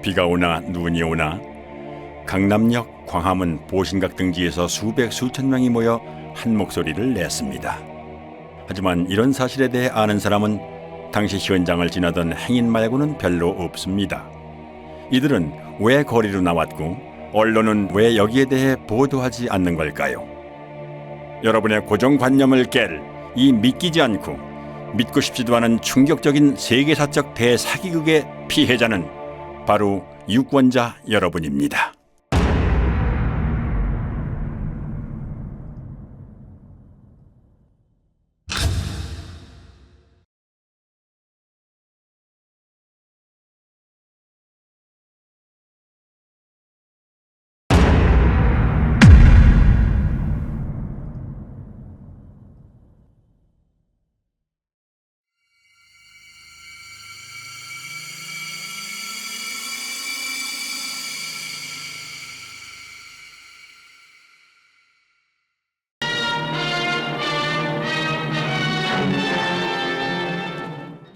비가 오나 눈이 오나 강남역, 광화문, 보신각 등지에서 수백 수천 명이 모여 한 목소리를 냈습니다. 하지만 이런 사실에 대해 아는 사람은 당시 현장을 지나던 행인 말고는 별로 없습니다. 이들은 왜 거리로 나왔고 언론은 왜 여기에 대해 보도하지 않는 걸까요? 여러분의 고정관념을 깰 이 믿기지 않고 믿고 싶지도 않은 충격적인 세계사적 대사기극의 피해자는 바로 유권자 여러분입니다.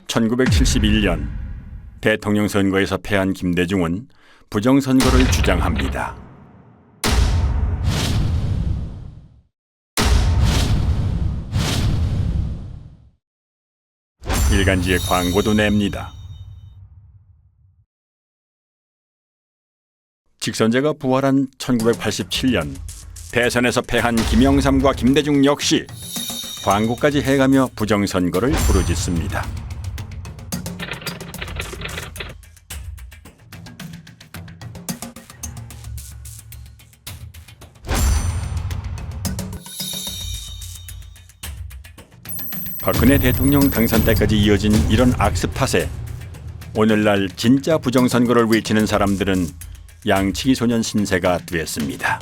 (1971년) 대통령 선거에서 패한 김대중은 부정선거를 주장합니다. 일간지에 광고도 냅니다. 직선제가 부활한 1987년 대선에서 패한 김영삼과 김대중 역시 광고까지 해가며 부정선거를 부르짖습니다. 박근혜 대통령 당선 때까지 이어진 이런 악습 탓에 오늘날 진짜 부정선거를 외치는 사람들은 양치기 소년 신세가 되었습니다.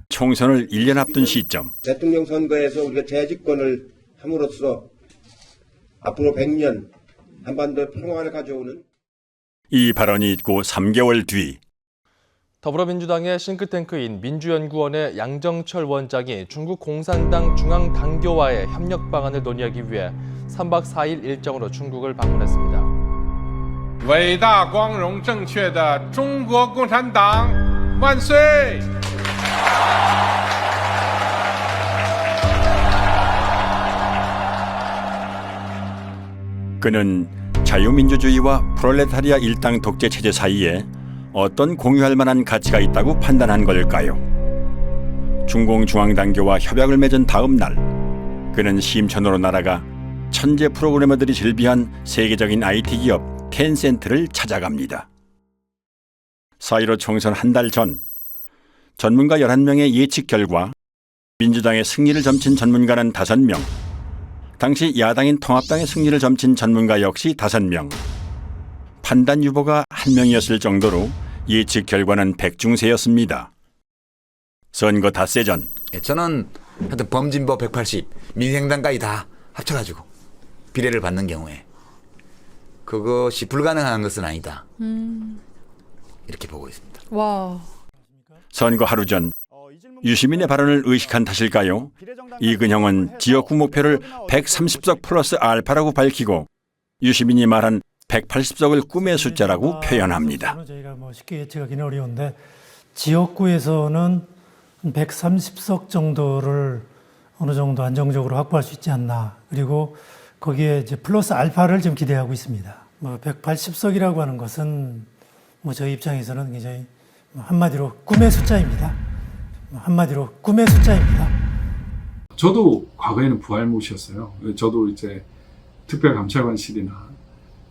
총선을 1년 앞둔 시점, 대통령 선거에서 우리가 재집권을 함으로써 앞으로 100년 한반도 평화를 가져오는 이 발언이 있고 3개월 뒤 더불어민주당의 싱크탱크인 민주연구원의 양정철 원장이 중국 공산당 중앙당교와의 협력 방안을 논의하기 위해 3박 4일 일정으로 중국을 방문했습니다. 伟大光荣正确的中国共产党万岁! 그는 자유민주주의와 프롤레타리아 일당 독재 체제 사이에 어떤 공유할 만한 가치가 있다고 판단한 걸까요? 중공중앙당교와 협약을 맺은 다음 날 그는 심천으로 날아가 천재 프로그래머들이 즐비한 세계적인 IT 기업 텐센트를 찾아갑니다. 4.15 총선 한 달 전 전문가 11명의 예측 결과 민주당의 승리를 점친 전문가는 5명, 당시 야당인 통합당의 승리를 점친 전문가 역시 5명, 판단 유보가 1명이었을 정도로 예측 결과는 백중세였습니다. 선거 닷새 전 저는 하여튼 범진보 180, 민생당까지 다 합쳐가지고 비례를 받는 경우에 그것이 불가능한 것은 아니다. 이렇게 보고 있습니다. 와. 선거 하루 전 유시민의 발언을 의식한 탓일까요? 이근형은 지역구 목표를 130석 플러스 알파라고 밝히고 유시민이 말한 180석을 꿈의 숫자라고 표현합니다. 저희가 쉽게 예측하기는 어려운데 지역구에서는 130석 정도를 어느 정도 안정적으로 확보할 수 있지 않나. 그리고 거기에 이제 플러스 알파를 좀 기대하고 있습니다. 180석이라고 하는 것은 저희 입장에서는 굉장히 한마디로 꿈의 숫자입니다. 한마디로 꿈의 숫자입니다. 저도 과거에는 부활못이었어요. 저도 이제 특별감찰관실이나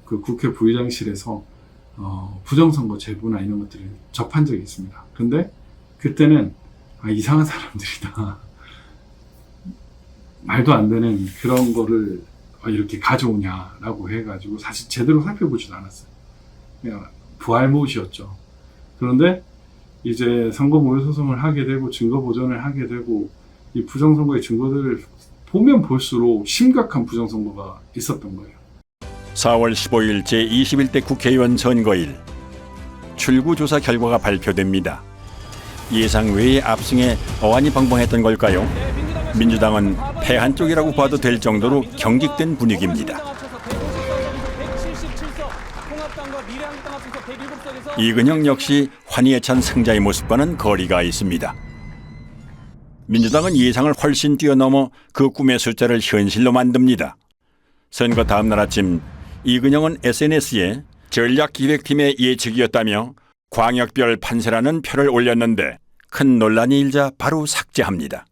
그 국회 부의장실에서 부정선거 제보나 이런 것들을 접한 적이 있습니다. 그런데 그때는 이상한 사람들이다. 말도 안 되는 그런 거를 이렇게 가져오냐라고 해가지고 사실 제대로 살펴보지도 않았어요. 그냥 부활못이었죠. 그런데 이제 선거 모의 소송을 하게 되고 증거 보전을 하게 되고 이 부정선거의 증거들을 보면 볼수록 심각한 부정선거가 있었던 거예요. 4월 15일 제21대 국회의원 선거일 출구조사 결과가 발표됩니다. 예상 외의 압승에 어안이 벙벙했던 걸까요? 민주당은 패한 쪽이라고 봐도 될 정도로 경직된 분위기입니다. 이근영 역시 환희에 찬 승자의 모습과는 거리가 있습니다. 민주당은 예상을 훨씬 뛰어넘어 그 꿈의 숫자를 현실로 만듭니다. 선거 다음 날 아침 이근영은 SNS에 전략기획팀의 예측이었다며 광역별 판세라는 표를 올렸는데 큰 논란이 일자 바로 삭제합니다.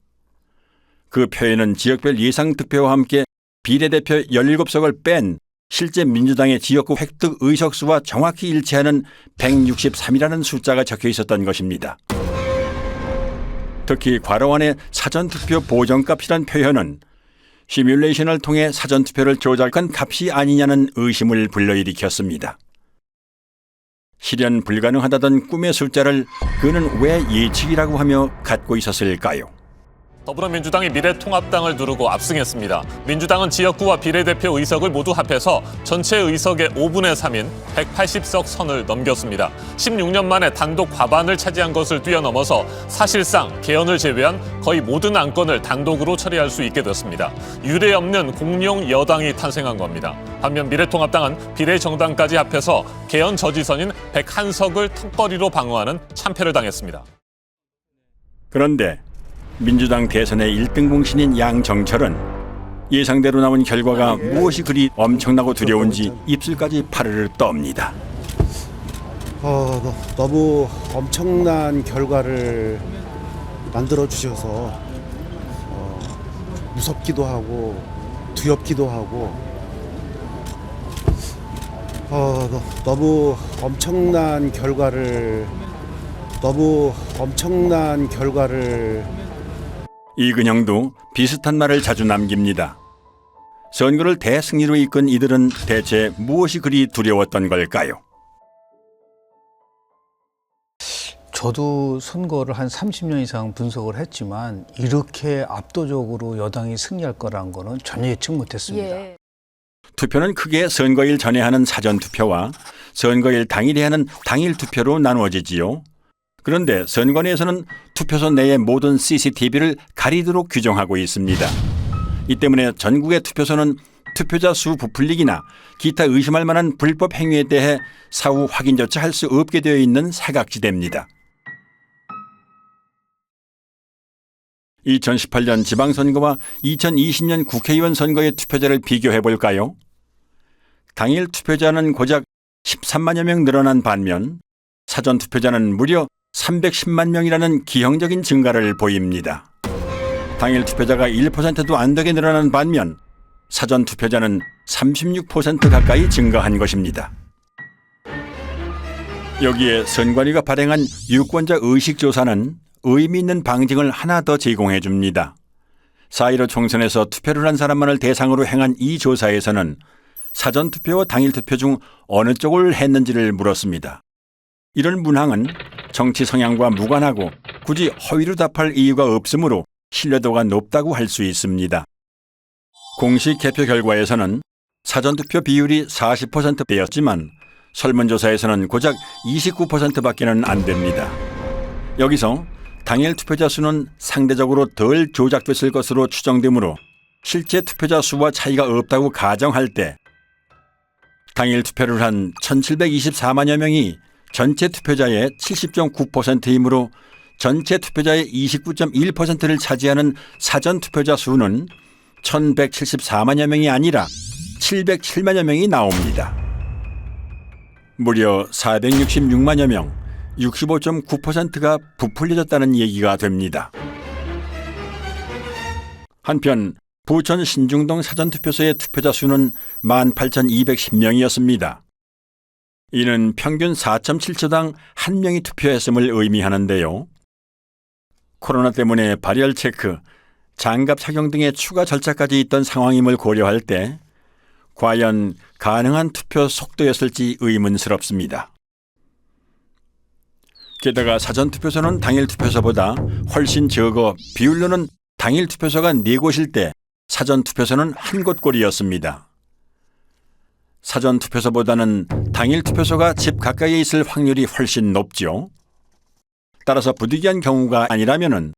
그 표에는 지역별 예상 득표와 함께 비례대표 17석을 뺀 실제 민주당의 지역구 획득 의석수와 정확히 일치하는 163이라는 숫자가 적혀 있었던 것입니다. 특히 괄호 안에 사전투표 보정값이란 표현은 시뮬레이션을 통해 사전투표를 조작한 값이 아니냐는 의심을 불러일으켰습니다. 실현 불가능하다던 꿈의 숫자를 그는 왜 예측이라고 하며 갖고 있었을까요? 더불어민주당이 미래통합당을 누르고 압승했습니다. 민주당은 지역구와 비례대표 의석을 모두 합해서 전체 의석의 5분의 3인 180석 선을 넘겼습니다. 16년 만에 단독 과반을 차지한 것을 뛰어넘어서 사실상 개헌을 제외한 거의 모든 안건을 단독으로 처리할 수 있게 됐습니다. 유례 없는 공룡 여당이 탄생한 겁니다. 반면 미래통합당은 비례정당까지 합해서 개헌 저지선인 101석을 턱걸이로 방어하는 참패를 당했습니다. 그런데 민주당 대선의 1등 공신인 양정철은 예상대로 나온 결과가 무엇이 그리 엄청나고 두려운지 입술까지 파르르 떱니다. 너무 엄청난 결과를 만들어 주셔서 무섭기도 하고 두렵기도 하고 너무 엄청난 결과를 이근영도 비슷한 말을 자주 남깁니다. 선거를 대승리로 이끈 이들은 대체 무엇이 그리 두려웠던 걸까요? 저도 선거를 한 30년 이상 분석을 했지만 이렇게 압도적으로 여당이 승리할 거라는 거는 전혀 예측 못했습니다. 예. 투표는 크게 선거일 전에 하는 사전투표와 선거일 당일에 하는 당일투표로 나누어지지요. 그런데 선관위에서는 투표소 내의 모든 CCTV를 가리도록 규정하고 있습니다. 이 때문에 전국의 투표소는 투표자 수 부풀리기나 기타 의심할 만한 불법 행위에 대해 사후 확인조차 할 수 없게 되어 있는 사각지대입니다. 2018년 지방선거와 2020년 국회의원 선거의 투표자를 비교해 볼까요? 당일 투표자는 고작 13만여 명 늘어난 반면 사전투표자는 무려 310만 명이라는 기형적인 증가를 보입니다. 당일 투표자가 1%도 안 되게 늘어난 반면 사전 투표자는 36% 가까이 증가한 것입니다. 여기에 선관위가 발행한 유권자 의식조사는 의미 있는 방증을 하나 더 제공해 줍니다. 4.15 총선에서 투표를 한 사람만을 대상으로 행한 이 조사에서는 사전투표와 당일투표 중 어느 쪽을 했는지를 물었습니다. 이런 문항은 정치 성향과 무관하고 굳이 허위로 답할 이유가 없으므로 신뢰도가 높다고 할 수 있습니다. 공식 개표 결과에서는 사전투표 비율이 40%대였지만 설문조사에서는 고작 29%밖에는 안 됩니다. 여기서 당일 투표자 수는 상대적으로 덜 조작됐을 것으로 추정되므로 실제 투표자 수와 차이가 없다고 가정할 때 당일 투표를 한 1,724만여 명이 전체 투표자의 70.9%이므로 전체 투표자의 29.1%를 차지하는 사전 투표자 수는 1,174만여 명이 아니라 707만여 명이 나옵니다. 무려 466만여 명, 65.9%가 부풀려졌다는 얘기가 됩니다. 한편 부천 신중동 사전투표소의 투표자 수는 18,210명이었습니다. 이는 평균 4.7초당 1명이 투표했음을 의미하는데요. 코로나 때문에 발열 체크, 장갑 착용 등의 추가 절차까지 있던 상황임을 고려할 때 과연 가능한 투표 속도였을지 의문스럽습니다. 게다가 사전투표소는 당일투표소보다 훨씬 적어 비율로는 당일투표소가 4곳일 때 사전투표소는 1곳꼴이었습니다. 사전투표소보다는 당일투표소가 집 가까이에 있을 확률이 훨씬 높죠. 따라서 부득이한 경우가 아니라면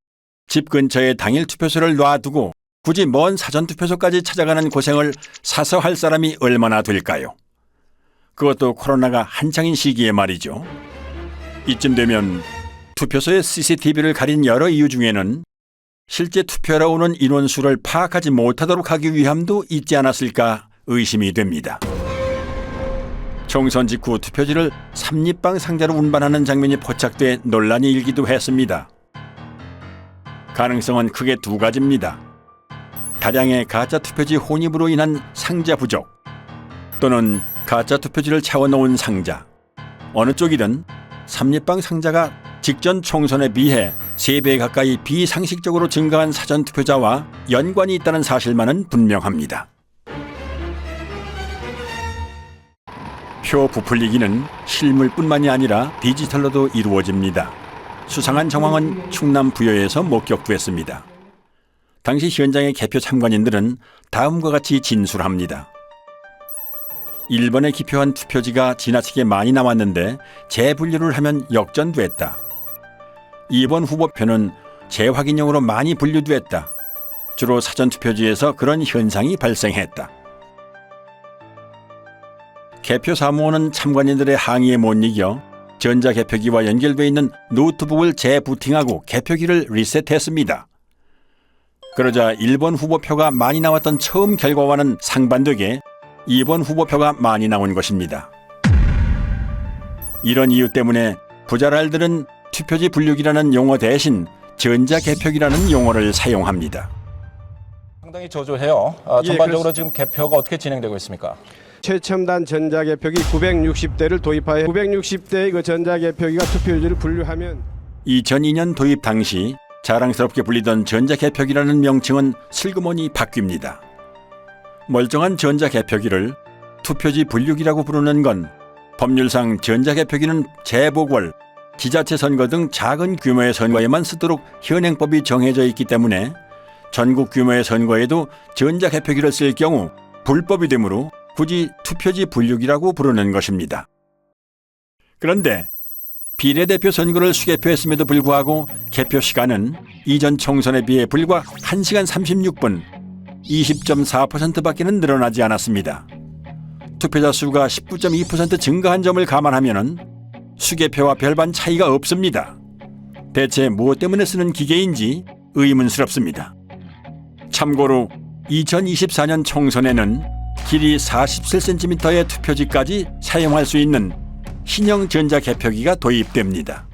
집 근처에 당일투표소를 놔두고 굳이 먼 사전투표소까지 찾아가는 고생을 사서 할 사람이 얼마나 될까요? 그것도 코로나가 한창인 시기에 말이죠. 이쯤 되면 투표소의 CCTV를 가린 여러 이유 중에는 실제 투표하러 오는 인원수를 파악하지 못하도록 하기 위함도 있지 않았을까 의심이 됩니다. 총선 직후 투표지를 삼립방 상자로 운반하는 장면이 포착돼 논란이 일기도 했습니다. 가능성은 크게 두 가지입니다. 다량의 가짜 투표지 혼입으로 인한 상자 부족, 또는 가짜 투표지를 채워놓은 상자. 어느 쪽이든 삼립방 상자가 직전 총선에 비해 3배 가까이 비상식적으로 증가한 사전투표자와 연관이 있다는 사실만은 분명합니다. 표 부풀리기는 실물뿐만이 아니라 디지털로도 이루어집니다. 수상한 정황은 충남 부여에서 목격됐습니다. 당시 현장의 개표 참관인들은 다음과 같이 진술합니다. 1번에 기표한 투표지가 지나치게 많이 나왔는데 재분류를 하면 역전됐다. 2번 후보표는 재확인용으로 많이 분류됐다. 주로 사전투표지에서 그런 현상이 발생했다. 개표 사무원은 참관인들의 항의에 못 이겨 전자개표기와 연결되어 있는 노트북을 재부팅하고 개표기를 리셋했습니다. 그러자 1번 후보표가 많이 나왔던 처음 결과와는 상반되게 2번 후보표가 많이 나온 것입니다. 이런 이유 때문에 부자랄들은 투표지 분류기라는 용어 대신 전자개표기라는 용어를 사용합니다. 상당히 저조해요. 전반적으로 지금 개표가 어떻게 진행되고 있습니까? 최첨단 전자개표기 960대를 도입하여 960대의 그 전자개표기가 투표지를 분류하면 2002년 도입 당시 자랑스럽게 불리던 전자개표기라는 명칭은 슬그머니 바뀝니다. 멀쩡한 전자개표기를 투표지 분류기라고 부르는 건 법률상 전자개표기는 재보궐, 지자체 선거 등 작은 규모의 선거에만 쓰도록 현행법이 정해져 있기 때문에 전국 규모의 선거에도 전자개표기를 쓸 경우 불법이 되므로 굳이 투표지 분류기라고 부르는 것입니다. 그런데 비례대표 선거를 수개표했음에도 불구하고 개표 시간은 이전 총선에 비해 불과 1시간 36분, 20.4%밖에는 늘어나지 않았습니다. 투표자 수가 19.2% 증가한 점을 감안하면 수개표와 별반 차이가 없습니다. 대체 무엇 때문에 쓰는 기계인지 의문스럽습니다. 참고로 2024년 총선에는 길이 47cm의 투표지까지 사용할 수 있는 신형 전자개표기가 도입됩니다.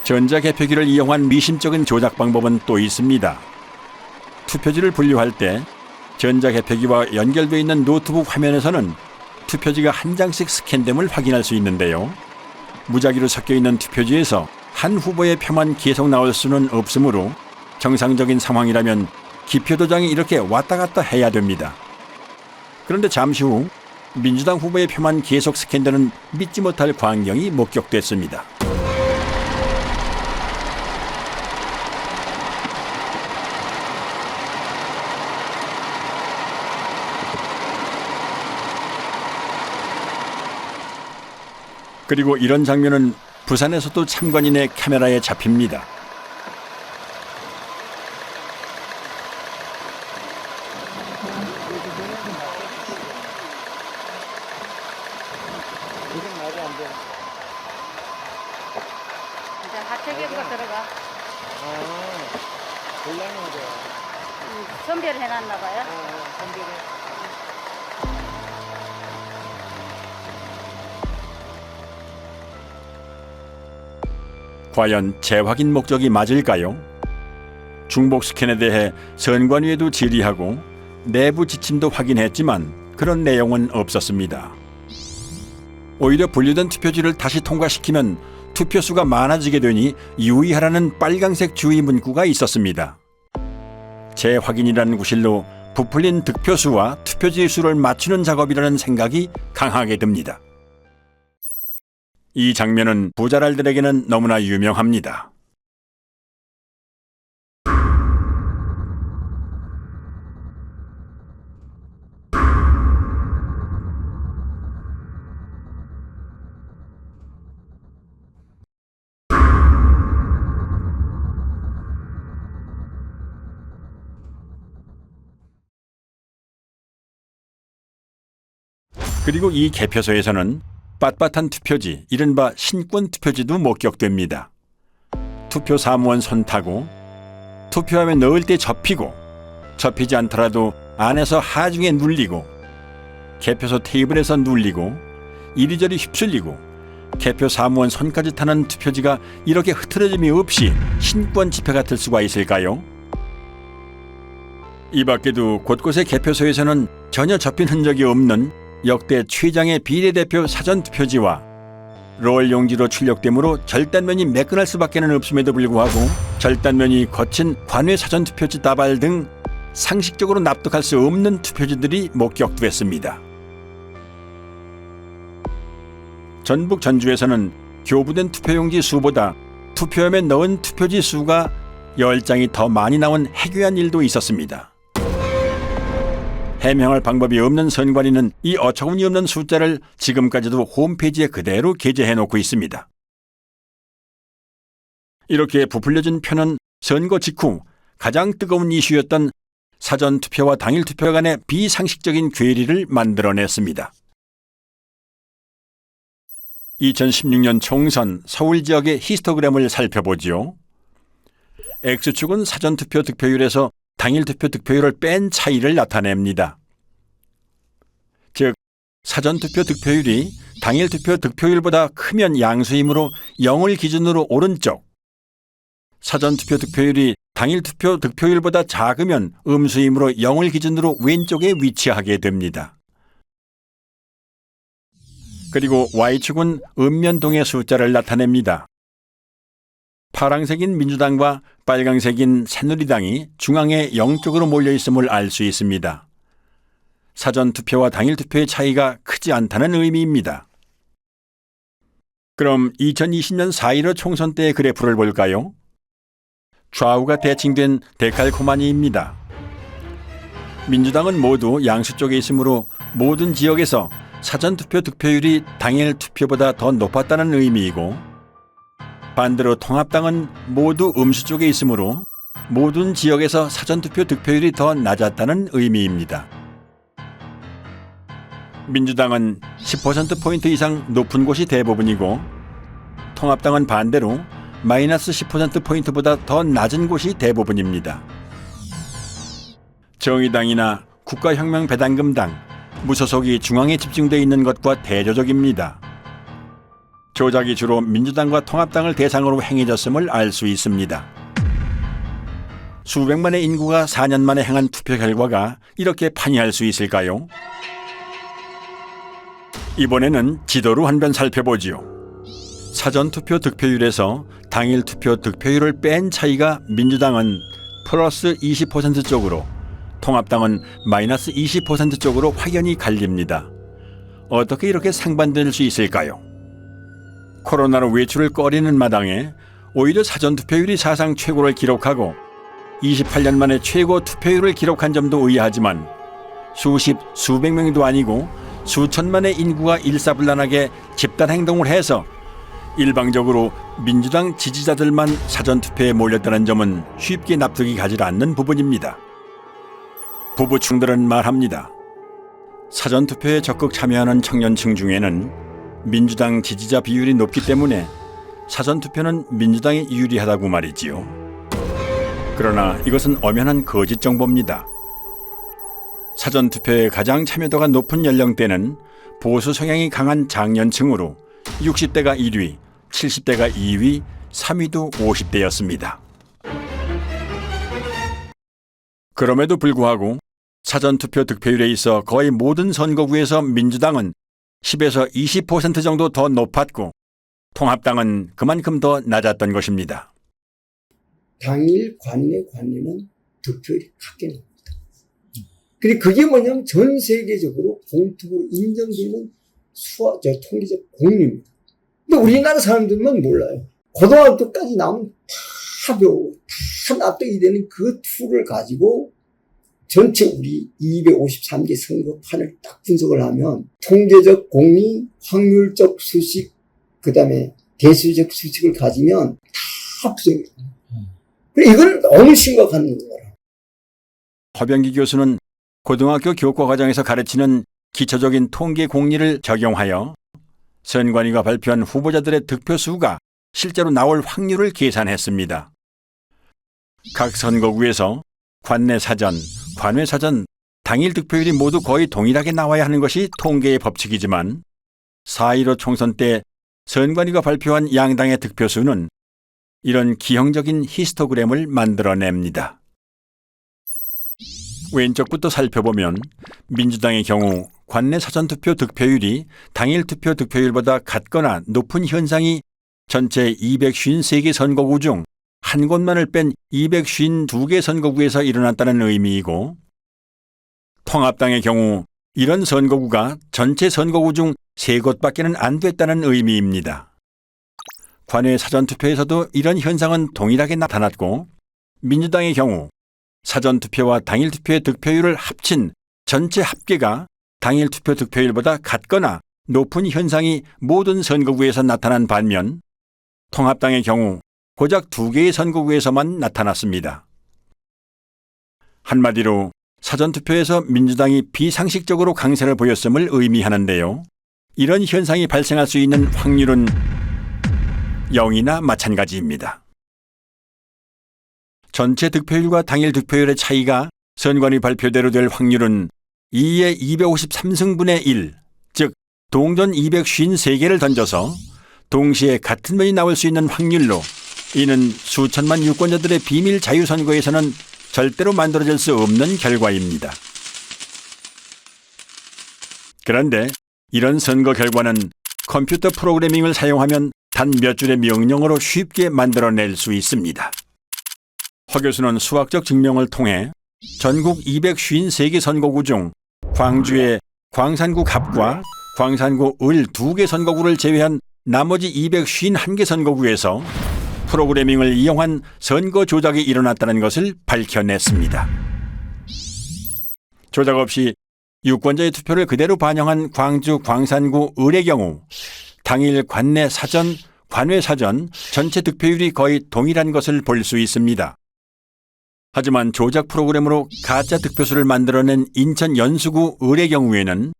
전자개표기를 이용한 미심쩍은 조작 방법은 또 있습니다. 투표지를 분류할 때 전자개표기와 연결되어 있는 노트북 화면에서는 투표지가 한 장씩 스캔됨을 확인할 수 있는데요. 무작위로 섞여 있는 투표지에서 한 후보의 표만 계속 나올 수는 없으므로 정상적인 상황이라면 기표도장이 이렇게 왔다 갔다 해야 됩니다. 그런데 잠시 후 민주당 후보의 표만 계속 스캔되는 믿지 못할 광경이 목격됐습니다. 그리고 이런 장면은 부산에서도 참관인의 카메라에 잡힙니다. 이제 하체계부가 들어가. 선별을 해놨나 봐요. 과연 재확인 목적이 맞을까요? 중복 스캔에 대해 선관위에도 질의하고 내부 지침도 확인했지만 그런 내용은 없었습니다. 오히려 분류된 투표지를 다시 통과시키면 투표수가 많아지게 되니 유의하라는 빨강색 주의 문구가 있었습니다. 재확인이라는 구실로 부풀린 득표수와 투표지 수를 맞추는 작업이라는 생각이 강하게 듭니다. 이 장면은 부자랄들에게는 너무나 유명합니다. 그리고 이 개표소에서는 빳빳한 투표지, 이른바 신권 투표지도 목격됩니다. 투표 사무원 손 타고 투표함에 넣을 때 접히고 접히지 않더라도 안에서 하중에 눌리고 개표소 테이블에서 눌리고 이리저리 휩쓸리고 개표 사무원 손까지 타는 투표지가 이렇게 흐트러짐이 없이 신권 지폐 같을 수가 있을까요? 이 밖에도 곳곳의 개표소에서는 전혀 접힌 흔적이 없는 역대 최장의 비례대표 사전투표지와 롤 용지로 출력되므로 절단면이 매끈할 수밖에는 없음에도 불구하고 절단면이 거친 관외 사전투표지 다발 등 상식적으로 납득할 수 없는 투표지들이 목격됐습니다. 전북 전주에서는 교부된 투표용지 수보다 투표함에 넣은 투표지 수가 10장이 더 많이 나온 해괴한 일도 있었습니다. 해명할 방법이 없는 선관위는 이 어처구니 없는 숫자를 지금까지도 홈페이지에 그대로 게재해놓고 있습니다. 이렇게 부풀려진 표는 선거 직후 가장 뜨거운 이슈였던 사전투표와 당일투표 간의 비상식적인 괴리를 만들어냈습니다. 2016년 총선 서울 지역의 히스토그램을 살펴보죠. X축은 사전투표 득표율에서 당일투표 득표율을 뺀 차이를 나타냅니다. 즉, 사전투표 득표율이 당일투표 득표율보다 크면 양수이므로 0을 기준으로 오른쪽, 사전투표 득표율이 당일투표 득표율보다 작으면 음수이므로 0을 기준으로 왼쪽에 위치하게 됩니다. 그리고 Y축은 음면동의 숫자를 나타냅니다. 파랑색인 민주당과 빨강색인 새누리당이 중앙에 0쪽으로 몰려있음을 알 수 있습니다. 사전투표와 당일투표의 차이가 크지 않다는 의미입니다. 그럼 2020년 4.15 총선 때의 그래프를 볼까요? 좌우가 대칭된 데칼코마니입니다. 민주당은 모두 양수 쪽에 있으므로 모든 지역에서 사전투표 득표율이 당일 투표보다 더 높았다는 의미이고, 반대로 통합당은 모두 음수 쪽에 있으므로 모든 지역에서 사전투표 득표율이 더 낮았다는 의미입니다. 민주당은 10%포인트 이상 높은 곳이 대부분이고, 통합당은 반대로 마이너스 10%포인트보다 더 낮은 곳이 대부분입니다. 정의당이나 국가혁명배당금당, 무소속이 중앙에 집중되어 있는 것과 대조적입니다. 조작이 주로 민주당과 통합당을 대상으로 행해졌음을 알 수 있습니다. 수백만의 인구가 4년 만에 행한 투표 결과가 이렇게 판이할 수 있을까요? 이번에는 지도로 한 번 살펴보지요. 사전투표 득표율에서 당일투표 득표율을 뺀 차이가 민주당은 플러스 20% 쪽으로, 통합당은 마이너스 20% 쪽으로 확연히 갈립니다. 어떻게 이렇게 상반될 수 있을까요? 코로나로 외출을 꺼리는 마당에 오히려 사전투표율이 사상 최고를 기록하고 28년 만에 최고 투표율을 기록한 점도 의아하지만 수십, 수백 명도 아니고 수천만의 인구가 일사불란하게 집단행동을 해서 일방적으로 민주당 지지자들만 사전투표에 몰렸다는 점은 쉽게 납득이 가지 않는 부분입니다. 부부층들은 말합니다. 사전투표에 적극 참여하는 청년층 중에는 민주당 지지자 비율이 높기 때문에 사전투표는 민주당이 유리하다고 말이지요. 그러나 이것은 엄연한 거짓 정보입니다. 사전투표에 가장 참여도가 높은 연령대는 보수 성향이 강한 장년층으로 60대가 1위, 70대가 2위, 3위도 50대였습니다. 그럼에도 불구하고 사전투표 득표율에 있어 거의 모든 선거구에서 민주당은 10에서 20% 정도 더 높았고 통합당은 그만큼 더 낮았던 것입니다. 당일 관내 관리는 득표율이 크게 납니다. 근데 그게 뭐냐면 전 세계적으로 공통으로 인정되는 통계적 공리입니다. 근데 우리나라 사람들만 몰라요. 고등학교까지 나오면 다 배우고 다 납득이 되는 그 툴을 가지고 전체 우리 253개 선거판을 딱 분석을 하면 통계적 공리, 확률적 수식, 그 다음에 대수적 수식을 가지면 다 부정해요. 이건 너무 심각한 거라. 허병기 교수는 고등학교 교과 과정에서 가르치는 기초적인 통계 공리를 적용하여 선관위가 발표한 후보자들의 득표 수가 실제로 나올 확률을 계산했습니다. 각 선거구에서 관내 사전, 관외 사전, 당일 득표율이 모두 거의 동일하게 나와야 하는 것이 통계의 법칙이지만 4.15 총선 때 선관위가 발표한 양당의 득표수는 이런 기형적인 히스토그램을 만들어냅니다. 왼쪽부터 살펴보면 민주당의 경우 관내 사전투표 득표율이 당일 투표 득표율보다 같거나 높은 현상이 전체 253개 선거구 중 한 곳만을 뺀 252개 선거구에서 일어났다는 의미이고, 통합당의 경우 이런 선거구가 전체 선거구 중 3곳밖에는 안 됐다는 의미입니다. 관외 사전투표에서도 이런 현상은 동일하게 나타났고, 민주당의 경우 사전투표와 당일투표의 득표율을 합친 전체 합계가 당일투표 득표율보다 같거나 높은 현상이 모든 선거구에서 나타난 반면 통합당의 경우 고작 2개의 선거구에서만 나타났습니다. 한마디로 사전투표에서 민주당이 비상식적으로 강세를 보였음을 의미하는데요. 이런 현상이 발생할 수 있는 확률은 0이나 마찬가지입니다. 전체 득표율과 당일 득표율의 차이가 선관위 발표대로 될 확률은 2의 253승분의 1, 즉 동전 253개를 던져서 동시에 같은 면이 나올 수 있는 확률로, 이는 수천만 유권자들의 비밀 자유선거에서는 절대로 만들어질 수 없는 결과입니다. 그런데 이런 선거 결과는 컴퓨터 프로그래밍을 사용하면 단 몇 줄의 명령어로 쉽게 만들어낼 수 있습니다. 허 교수는 수학적 증명을 통해 전국 253개 선거구 중 광주의 광산구 갑과 광산구 을 2개 선거구를 제외한 나머지 251개 선거구에서 프로그래밍을 이용한 선거 조작이 일어났다는 것을 밝혀냈습니다. 조작 없이 유권자의 투표를 그대로 반영한 광주 광산구 을의 경우 당일 관내 사전, 관외 사전 전체 득표율이 거의 동일한 것을 볼 수 있습니다. 하지만 조작 프로그램으로 가짜 득표수를 만들어낸 인천 연수구 을의 경우에는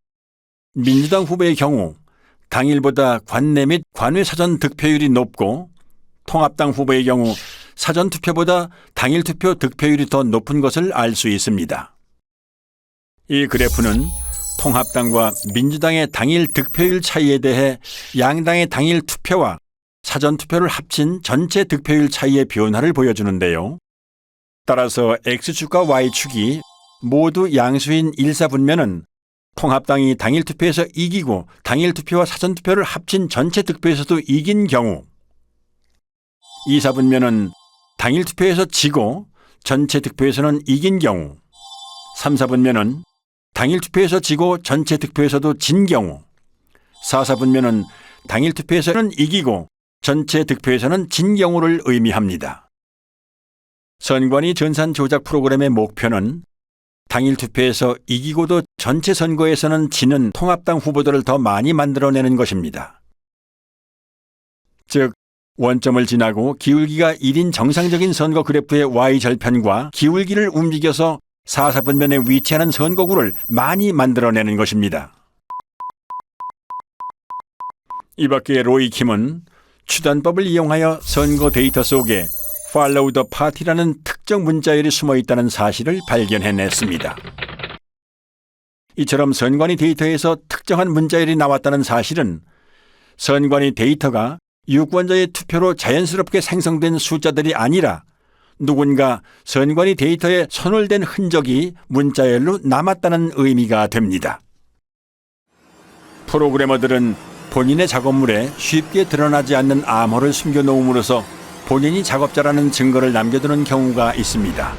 민주당 후보의 경우 당일보다 관내 및 관외 사전 득표율이 높고, 통합당 후보의 경우 사전투표보다 당일투표 득표율이 더 높은 것을 알 수 있습니다. 이 그래프는 통합당과 민주당의 당일 득표율 차이에 대해 양당의 당일 투표와 사전투표를 합친 전체 득표율 차이의 변화를 보여주는데요. 따라서 X축과 Y축이 모두 양수인 일사분면은 통합당이 당일투표에서 이기고 당일투표와 사전투표를 합친 전체 득표에서도 이긴 경우, 이사분면은 당일투표에서 지고 전체 득표에서는 이긴 경우, 삼사분면은 당일투표에서 지고 전체 득표에서도 진 경우, 사사분면은 당일투표에서는 이기고 전체 득표에서는 진 경우를 의미합니다. 선관위 전산 조작 프로그램의 목표는 당일 투표에서 이기고도 전체 선거에서는 지는 통합당 후보들을 더 많이 만들어내는 것입니다. 즉, 원점을 지나고 기울기가 1인 정상적인 선거 그래프의 Y절편과 기울기를 움직여서 사사분면에 위치하는 선거구를 많이 만들어내는 것입니다. 이 밖에 로이 킴은 추단법을 이용하여 선거 데이터 속에 Follow the Party라는 특정 문자열이 숨어 있다는 사실을 발견해냈습니다. 이처럼 선관위 데이터에서 특정한 문자열이 나왔다는 사실은 선관위 데이터가 유권자의 투표로 자연스럽게 생성된 숫자들이 아니라 누군가 선관위 데이터에 손을 댄 흔적이 문자열로 남았다는 의미가 됩니다. 프로그래머들은 본인의 작업물에 쉽게 드러나지 않는 암호를 숨겨놓음으로써 본인이 작업자라는 증거를 남겨두는 경우가 있습니다.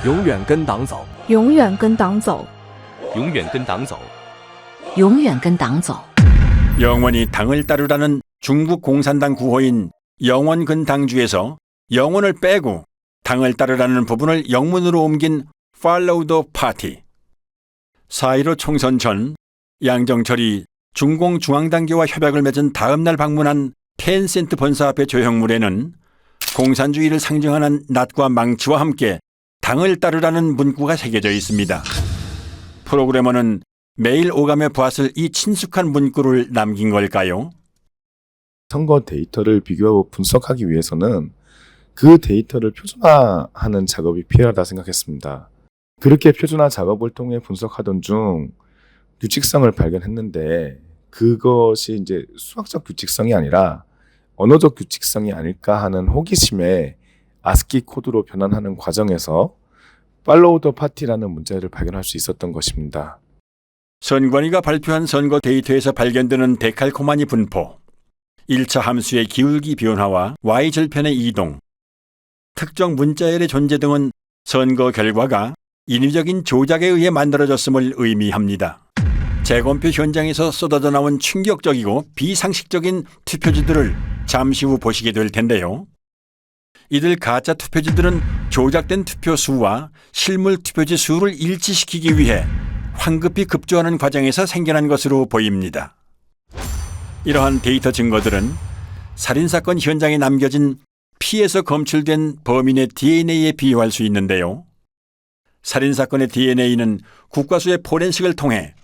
永远跟党走永远跟党走永远跟党走永远跟党走 영원히 당을 따르라는 중국 공산당 구호인 영원근당주에서 영원을 빼고 당을 따르라는 부분을 영문으로 옮긴 Follow the Party. 4.15 총선 전 양정철이 중공중앙당교와 협약을 맺은 다음 날 방문한 텐센트 본사 앞의 조형물에는 공산주의를 상징하는 낫과 망치와 함께 당을 따르라는 문구가 새겨져 있습니다. 프로그래머는 매일 오가며 보았을 이 친숙한 문구를 남긴 걸까요? 선거 데이터를 비교하고 분석하기 위해서는 그 데이터를 표준화하는 작업이 필요하다 생각했습니다. 그렇게 표준화 작업을 통해 분석하던 중 규칙성을 발견했는데 그것이 이제 수학적 규칙성이 아니라 언어적 규칙성이 아닐까 하는 호기심에 아스키 코드로 변환하는 과정에서 팔로우 더 파티라는 문제를 발견할 수 있었던 것입니다. 선관위가 발표한 선거 데이터에서 발견되는 데칼코마니 분포, 1차 함수의 기울기 변화와 Y절편의 이동, 특정 문자열의 존재 등은 선거 결과가 인위적인 조작에 의해 만들어졌음을 의미합니다. 재검표 현장에서 쏟아져 나온 충격적이고 비상식적인 투표지들을 잠시 후 보시게 될 텐데요. 이들 가짜 투표지들은 조작된 투표 수와 실물 투표지 수를 일치시키기 위해 황급히 급조하는 과정에서 생겨난 것으로 보입니다. 이러한 데이터 증거들은 살인사건 현장에 남겨진 피에서 검출된 범인의 DNA에 비유할 수 있는데요. 살인사건의 DNA는 국과수의 포렌식을 통해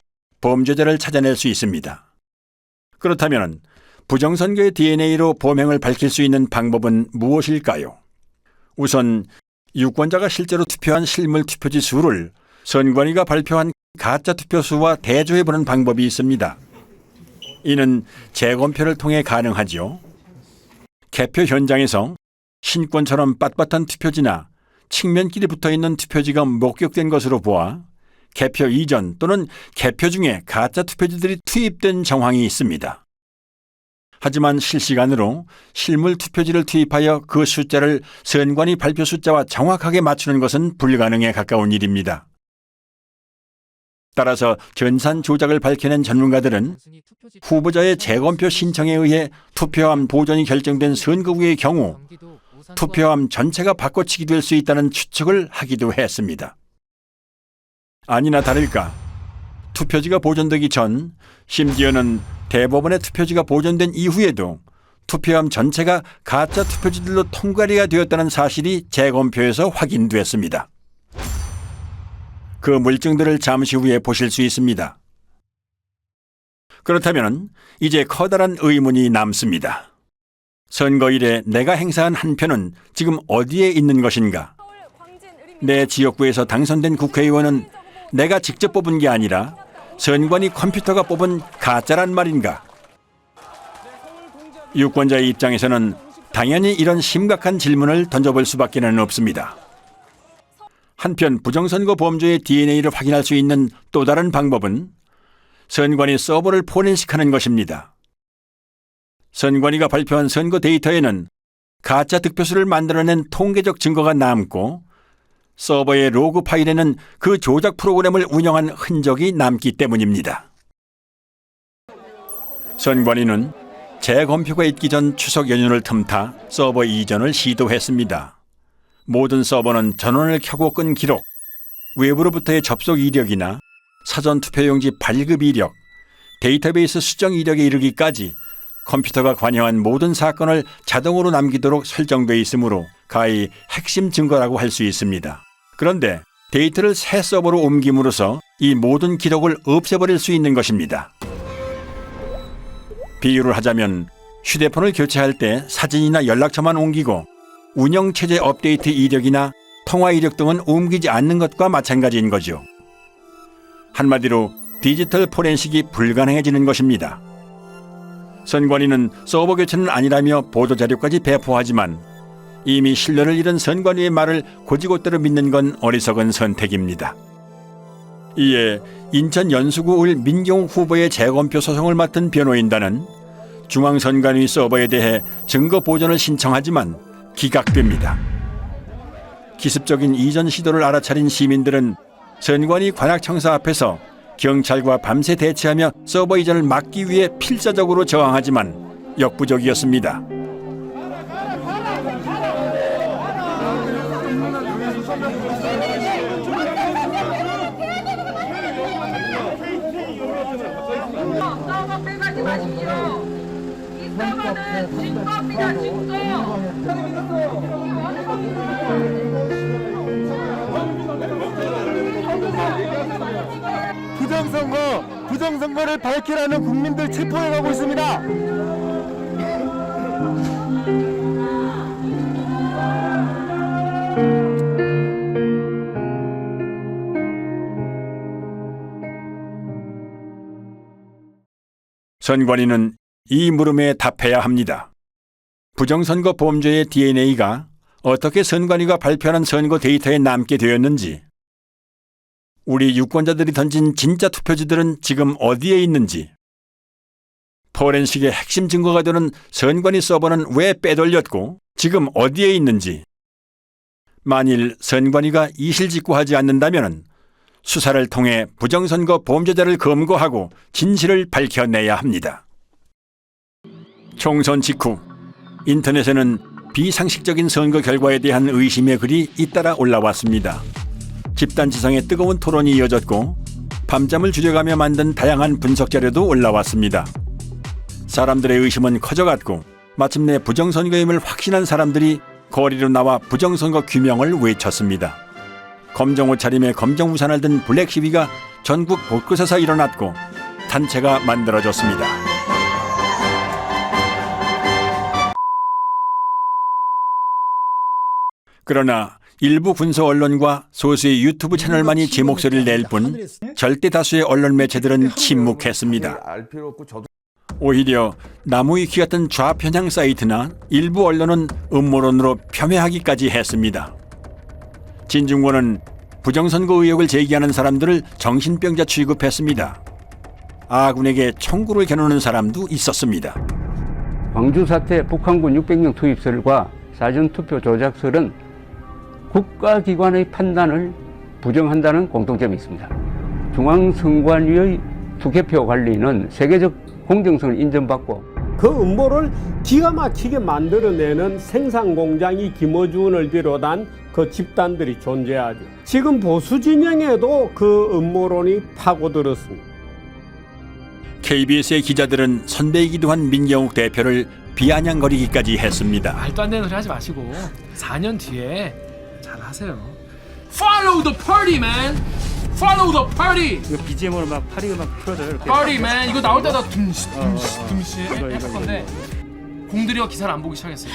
범죄자를 찾아낼 수 있습니다. 그렇다면 부정선거의 DNA로 범행을 밝힐 수 있는 방법은 무엇일까요? 우선 유권자가 실제로 투표한 실물 투표지 수를 선관위가 발표한 가짜 투표 수와 대조해보는 방법이 있습니다. 이는 재검표를 통해 가능하죠. 개표 현장에서 신권처럼 빳빳한 투표지나 측면끼리 붙어있는 투표지가 목격된 것으로 보아 개표 이전 또는 개표 중에 가짜 투표지들이 투입된 정황이 있습니다. 하지만 실시간으로 실물 투표지를 투입하여 그 숫자를 선관위 발표 숫자와 정확하게 맞추는 것은 불가능에 가까운 일입니다. 따라서 전산 조작을 밝혀낸 전문가들은 후보자의 재검표 신청에 의해 투표함 보존이 결정된 선거구의 경우 투표함 전체가 바꿔치기 될 수 있다는 추측을 하기도 했습니다. 아니나 다를까 투표지가 보존되기 전, 심지어는 대법원의 투표지가 보존된 이후에도 투표함 전체가 가짜 투표지들로 통과리가 되었다는 사실이 재검표에서 확인됐습니다. 그 물증들을 잠시 후에 보실 수 있습니다. 그렇다면 이제 커다란 의문이 남습니다. 선거일에 내가 행사한 한 표는 지금 어디에 있는 것인가? 내 지역구에서 당선된 국회의원은 내가 직접 뽑은 게 아니라 선관위 컴퓨터가 뽑은 가짜란 말인가? 유권자의 입장에서는 당연히 이런 심각한 질문을 던져볼 수밖에 없습니다. 한편 부정선거 범죄의 DNA를 확인할 수 있는 또 다른 방법은 선관위 서버를 포렌식하는 것입니다. 선관위가 발표한 선거 데이터에는 가짜 득표수를 만들어낸 통계적 증거가 남고 서버의 로그 파일에는 그 조작 프로그램을 운영한 흔적이 남기 때문입니다. 선관위는 재검표가 있기 전 추석 연휴를 틈타 서버 이전을 시도했습니다. 모든 서버는 전원을 켜고 끈 기록, 외부로부터의 접속 이력이나 사전 투표용지 발급 이력, 데이터베이스 수정 이력에 이르기까지 컴퓨터가 관여한 모든 사건을 자동으로 남기도록 설정되어 있으므로 가히 핵심 증거라고 할 수 있습니다. 그런데 데이터를 새 서버로 옮김으로써 이 모든 기록을 없애버릴 수 있는 것입니다. 비유를 하자면 휴대폰을 교체할 때 사진이나 연락처만 옮기고 운영체제 업데이트 이력이나 통화 이력 등은 옮기지 않는 것과 마찬가지인 거죠. 한마디로 디지털 포렌식이 불가능해지는 것입니다. 선관위는 서버 교체는 아니라며 보도자료까지 배포하지만 이미 신뢰를 잃은 선관위의 말을 곧이곧대로 믿는 건 어리석은 선택입니다. 이에 인천 연수구을 민경욱 후보의 재검표 소송을 맡은 변호인단은 중앙선관위 서버에 대해 증거 보존을 신청하지만 기각됩니다. 기습적인 이전 시도를 알아차린 시민들은 선관위 관악청사 앞에서 경찰과 밤새 대치하며 서버 이전을 막기 위해 필사적으로 저항하지만 역부족이었습니다. 부정선거 부정선거를 밝히라는 국민들 체포해가고 있습니다. 선관위는 이 물음에 답해야 합니다. 부정선거 범죄의 DNA가 어떻게 선관위가 발표하는 선거 데이터에 남게 되었는지, 우리 유권자들이 던진 진짜 투표지들은 지금 어디에 있는지, 포렌식의 핵심 증거가 되는 선관위 서버는 왜 빼돌렸고 지금 어디에 있는지, 만일 선관위가 이실직고하지 않는다면 수사를 통해 부정선거 범죄자를 검거하고 진실을 밝혀내야 합니다. 총선 직후 인터넷에는 비상식적인 선거 결과에 대한 의심의 글이 잇따라 올라왔습니다. 집단지성의 뜨거운 토론이 이어졌고 밤잠을 줄여가며 만든 다양한 분석 자료도 올라왔습니다. 사람들의 의심은 커져갔고 마침내 부정선거임을 확신한 사람들이 거리로 나와 부정선거 규명을 외쳤습니다. 검정 옷차림에 검정 우산을 든 블랙 시위가 전국 곳곳에서 일어났고 단체가 만들어졌습니다. 그러나 일부 군소 언론과 소수의 유튜브 채널만이 제 목소리를 낼 뿐 절대 다수의 언론 매체들은 침묵했습니다. 오히려 나무위키 같은 좌편향 사이트나 일부 언론은 음모론으로 폄훼하기까지 했습니다. 진중권은 부정선거 의혹을 제기하는 사람들을 정신병자 취급했습니다. 아군에게 총구를 겨누는 사람도 있었습니다. 광주 사태 북한군 600명 투입설과 사전투표 조작설은 국가기관의 판단을 부정한다는 공통점이 있습니다. 중앙선관위의 투개표 관리는 세계적 공정성을 인정받고 그 음모를 기가 막히게 만들어내는 생산공장이 김어준을 비롯한 그 집단들이 존재하죠. 지금 보수 진영에도 그 음모론이 파고들었습니다. KBS의 기자들은 선배이기도 한 민경욱 대표를 비아냥거리기까지 했습니다. 말도 안 되는 소리 하지 마시고 4년 뒤에 잘 하세요. Follow the party, man. Follow the party. 이거 BGM으로 막 파리 음악 틀어줘요. 이렇게. Party, man. 이거 나올 때다 둠시 했을 건데 공들여 기사를 안 보기 시작했어요.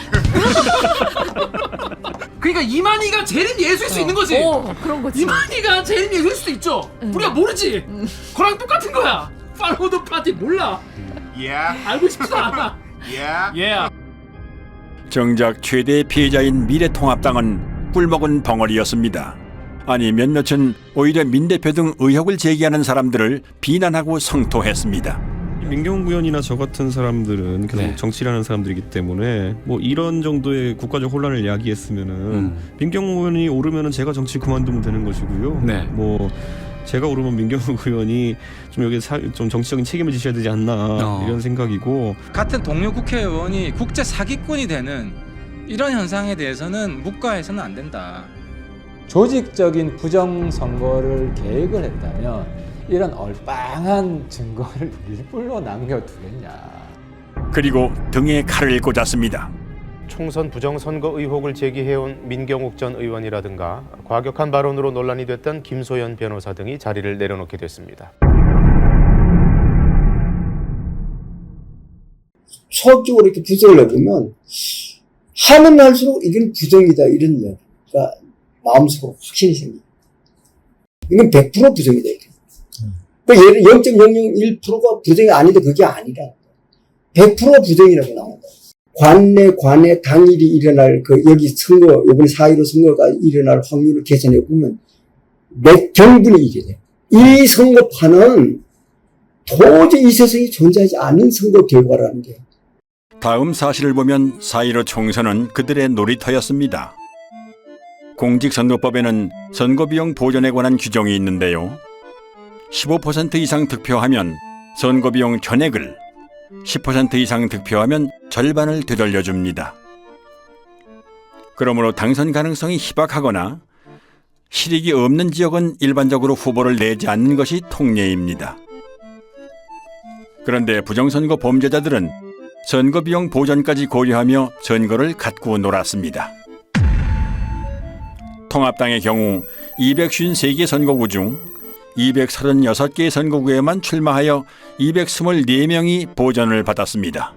그러니까 이만희가 재림 예수일 수 있는 거지. 그런 거지. 이만희가 재림 예수일 수도 있죠. 우리가 모르지. 그랑 똑같은 거야. Follow the party 몰라. 알고 싶지도 않아. 정작 최대의 피해자인 미래통합당은 꿀먹은 벙어리였습니다. 아니 몇몇은 오히려 민 대표 등 의혹을 제기하는 사람들을 비난하고 성토했습니다. 민경욱 의원이나 저 같은 사람들은 계속 정치를 하는 사람들이기 때문에 뭐 이런 정도의 국가적 혼란을 야기했으면은 민경욱 의원이 오르면은 제가 정치 그만두면 되는 것이고요. 뭐 제가 오르면 민경욱 의원이 좀 여기 좀 정치적인 책임을 지셔야 되지 않나 이런 생각이고, 같은 동료 국회의원이 국제 사기꾼이 되는 이런 현상에 대해서는 묵과해서는 안 된다. 조직적인 부정선거를 계획을 했다면 이런 얼빵한 증거를 일부러 남겨두겠냐. 그리고 등에 칼을 꽂았습니다. 총선 부정선거 의혹을 제기해온 민경욱 전 의원이라든가 과격한 발언으로 논란이 됐던 김소연 변호사 등이 자리를 내려놓게 됐습니다. 수학적으로 이렇게 분석을 해보면 하면 할수록 이건 부정이다 이런 얘기가 마음속으로 확신이 생깁니다. 이건 100% 부정이다. 예를 0.001%가 부정이 아닌데 그게 아니라 100% 부정이라고 나온다. 관내 당일이 일어날 여기 선거 이번에 4.15 선거가 일어날 확률을 계산해 보면 몇 경분이 이래 돼요. 이 선거판은 도저히 이 세상에 존재하지 않는 선거 결과라는 게. 다음 사실을 보면 4.15 총선은 그들의 놀이터였습니다. 공직선거법에는 선거비용 보전에 관한 규정이 있는데요. 15% 이상 득표하면 선거비용 전액을, 10% 이상 득표하면 절반을 되돌려줍니다. 그러므로 당선 가능성이 희박하거나 실익이 없는 지역은 일반적으로 후보를 내지 않는 것이 통례입니다. 그런데 부정선거 범죄자들은 선거비용 보전까지 고려하며 선거를 갖고 놀았습니다. 통합당의 경우 253개 선거구 중 236개의 선거구에만 출마하여 224명이 보전을 받았습니다.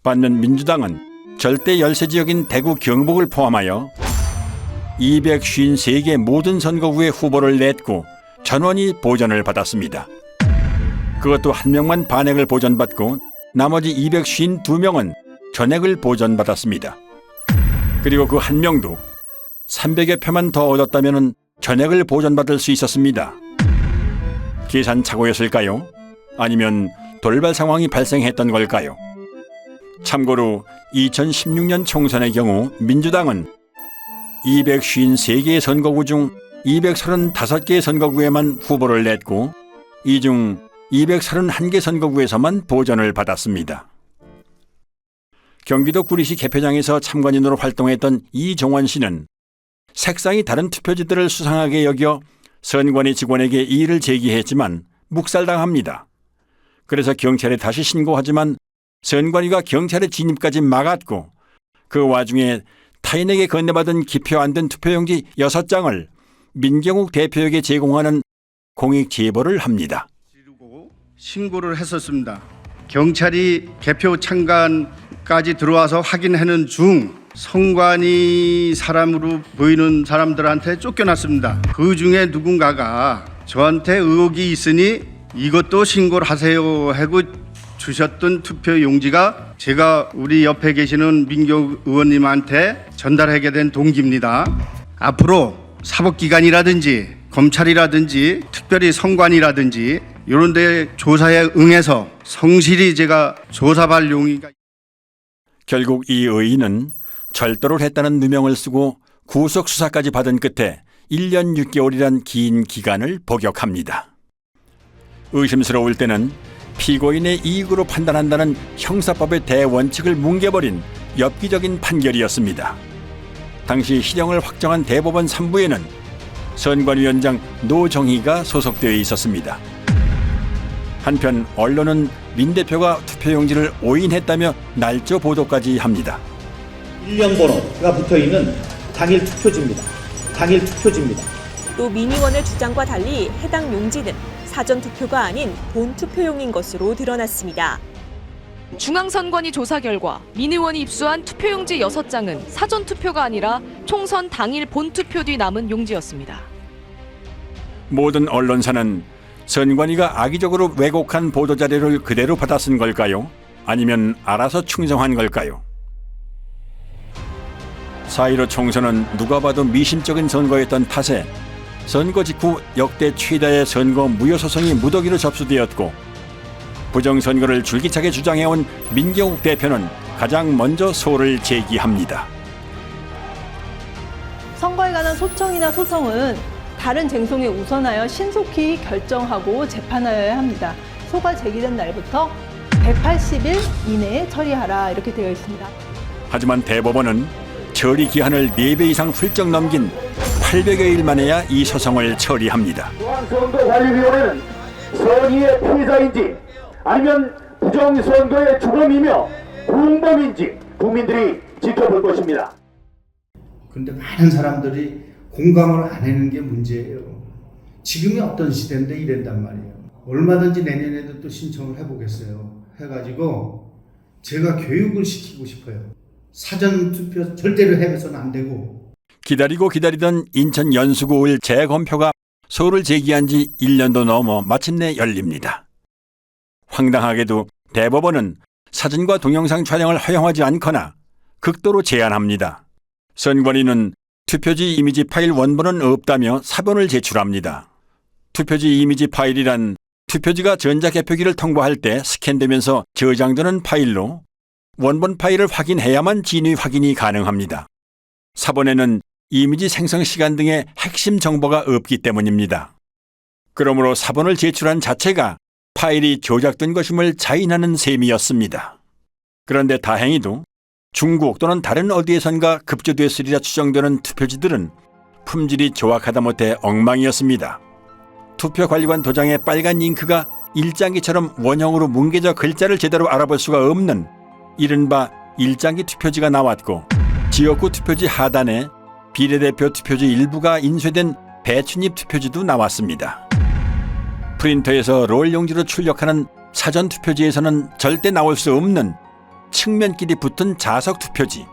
반면 민주당은 절대 열세 지역인 대구 경북을 포함하여 253개 모든 선거구에 후보를 냈고 전원이 보전을 받았습니다. 그것도 한 명만 반액을 보전받고 나머지 252명은 전액을 보전받았습니다. 그리고 그 한 명도 300여 표만 더 얻었다면 전액을 보전받을 수 있었습니다. 계산착오였을까요? 아니면 돌발 상황이 발생했던 걸까요? 참고로 2016년 총선의 경우 민주당은 253개의 선거구 중 235개의 선거구에만 후보를 냈고 이 중 231개 선거구에서만 보전을 받았습니다. 경기도 구리시 개표장에서 참관인으로 활동했던 이종원 씨는 색상이 다른 투표지들을 수상하게 여겨 선관위 직원에게 이의를 제기했지만 묵살당합니다. 그래서 경찰에 다시 신고하지만 선관위가 경찰의 진입까지 막았고 그 와중에 타인에게 건네받은 기표 안 된 투표용지 6장을 민경욱 대표에게 제공하는 공익 제보를 합니다. 신고를 했었습니다. 경찰이 개표 참관까지 들어와서 확인하는 중 선관위 사람으로 보이는 사람들한테 쫓겨났습니다. 그 중에 누군가가 저한테 의혹이 있으니 이것도 신고를 하세요 하고 주셨던 투표 용지가 제가 우리 옆에 계시는 민경 의원님한테 전달하게 된 동기입니다. 앞으로 사법기관이라든지 검찰이라든지 특별히 선관위라든지 이런 데 조사에 응해서 성실히 제가 조사할 용의가. 결국 이 의인은 절도를 했다는 누명을 쓰고 구속수사까지 받은 끝에 1년 6개월이란 긴 기간을 복역합니다. 의심스러울 때는 피고인의 이익으로 판단한다는 형사법의 대원칙을 뭉개버린 엽기적인 판결이었습니다. 당시 실형을 확정한 대법원 3부에는 선관위원장 노정희가 소속되어 있었습니다. 한편 언론은 민 대표가 투표용지를 오인했다며 날조 보도까지 합니다. 일련 번호가 붙어있는 당일 투표지입니다. 또 민 의원의 주장과 달리 해당 용지는 사전 투표가 아닌 본 투표용인 것으로 드러났습니다. 중앙선관위 조사 결과 민 의원이 입수한 투표용지 6장은 사전 투표가 아니라 총선 당일 본 투표 뒤 남은 용지였습니다. 모든 언론사는 선관위가 악의적으로 왜곡한 보도자료를 그대로 받아 쓴 걸까요? 아니면 알아서 충성한 걸까요? 4.15 총선은 누가 봐도 미심적인 선거였던 탓에 선거 직후 역대 최다의 선거 무효소송이 무더기로 접수되었고 부정선거를 줄기차게 주장해온 민경욱 대표는 가장 먼저 소를 제기합니다. 선거에 관한 소청이나 소송은 다른 쟁송에 우선하여 신속히 결정하고 재판하여야 합니다. 소가 제기된 날부터 180일 이내에 처리하라 이렇게 되어 있습니다. 하지만 대법원은 처리 기한을 4배 이상 훌쩍 넘긴 800여일 만에야 이 소송을 처리합니다. 중앙선거관리위원회는 선의의 피해자인지 아니면 부정선거의 주범이며 공범인지 국민들이 지켜볼 것입니다. 그런데 많은 사람들이 공감을 안 하는 게 문제예요. 지금이 어떤 시대인데 이랬단 말이에요. 얼마든지 내년에도 또 신청을 해보겠어요. 해가지고 제가 교육을 시키고 싶어요. 사전투표 절대로 해서는 안 되고. 기다리고 기다리던 인천 연수구을 재검표가 소를 제기한 지 1년도 넘어 마침내 열립니다. 황당하게도 대법원은 사진과 동영상 촬영을 허용하지 않거나 극도로 제한합니다. 선관위는 투표지 이미지 파일 원본은 없다며 사본을 제출합니다. 투표지 이미지 파일이란 투표지가 전자개표기를 통과할 때 스캔되면서 저장되는 파일로 원본 파일을 확인해야만 진위 확인이 가능합니다. 사본에는 이미지 생성 시간 등의 핵심 정보가 없기 때문입니다. 그러므로 사본을 제출한 자체가 파일이 조작된 것임을 자인하는 셈이었습니다. 그런데 다행히도 중국 또는 다른 어디에선가 급조됐으리라 추정되는 투표지들은 품질이 조악하다 못해 엉망이었습니다. 투표관리관 도장의 빨간 잉크가 일장기처럼 원형으로 뭉개져 글자를 제대로 알아볼 수가 없는 이른바 일장기 투표지가 나왔고 지역구 투표지 하단에 비례대표 투표지 일부가 인쇄된 배춧잎 투표지도 나왔습니다. 프린터에서 롤 용지로 출력하는 사전 투표지에서는 절대 나올 수 없는 측면끼리 붙은 자석 투표지.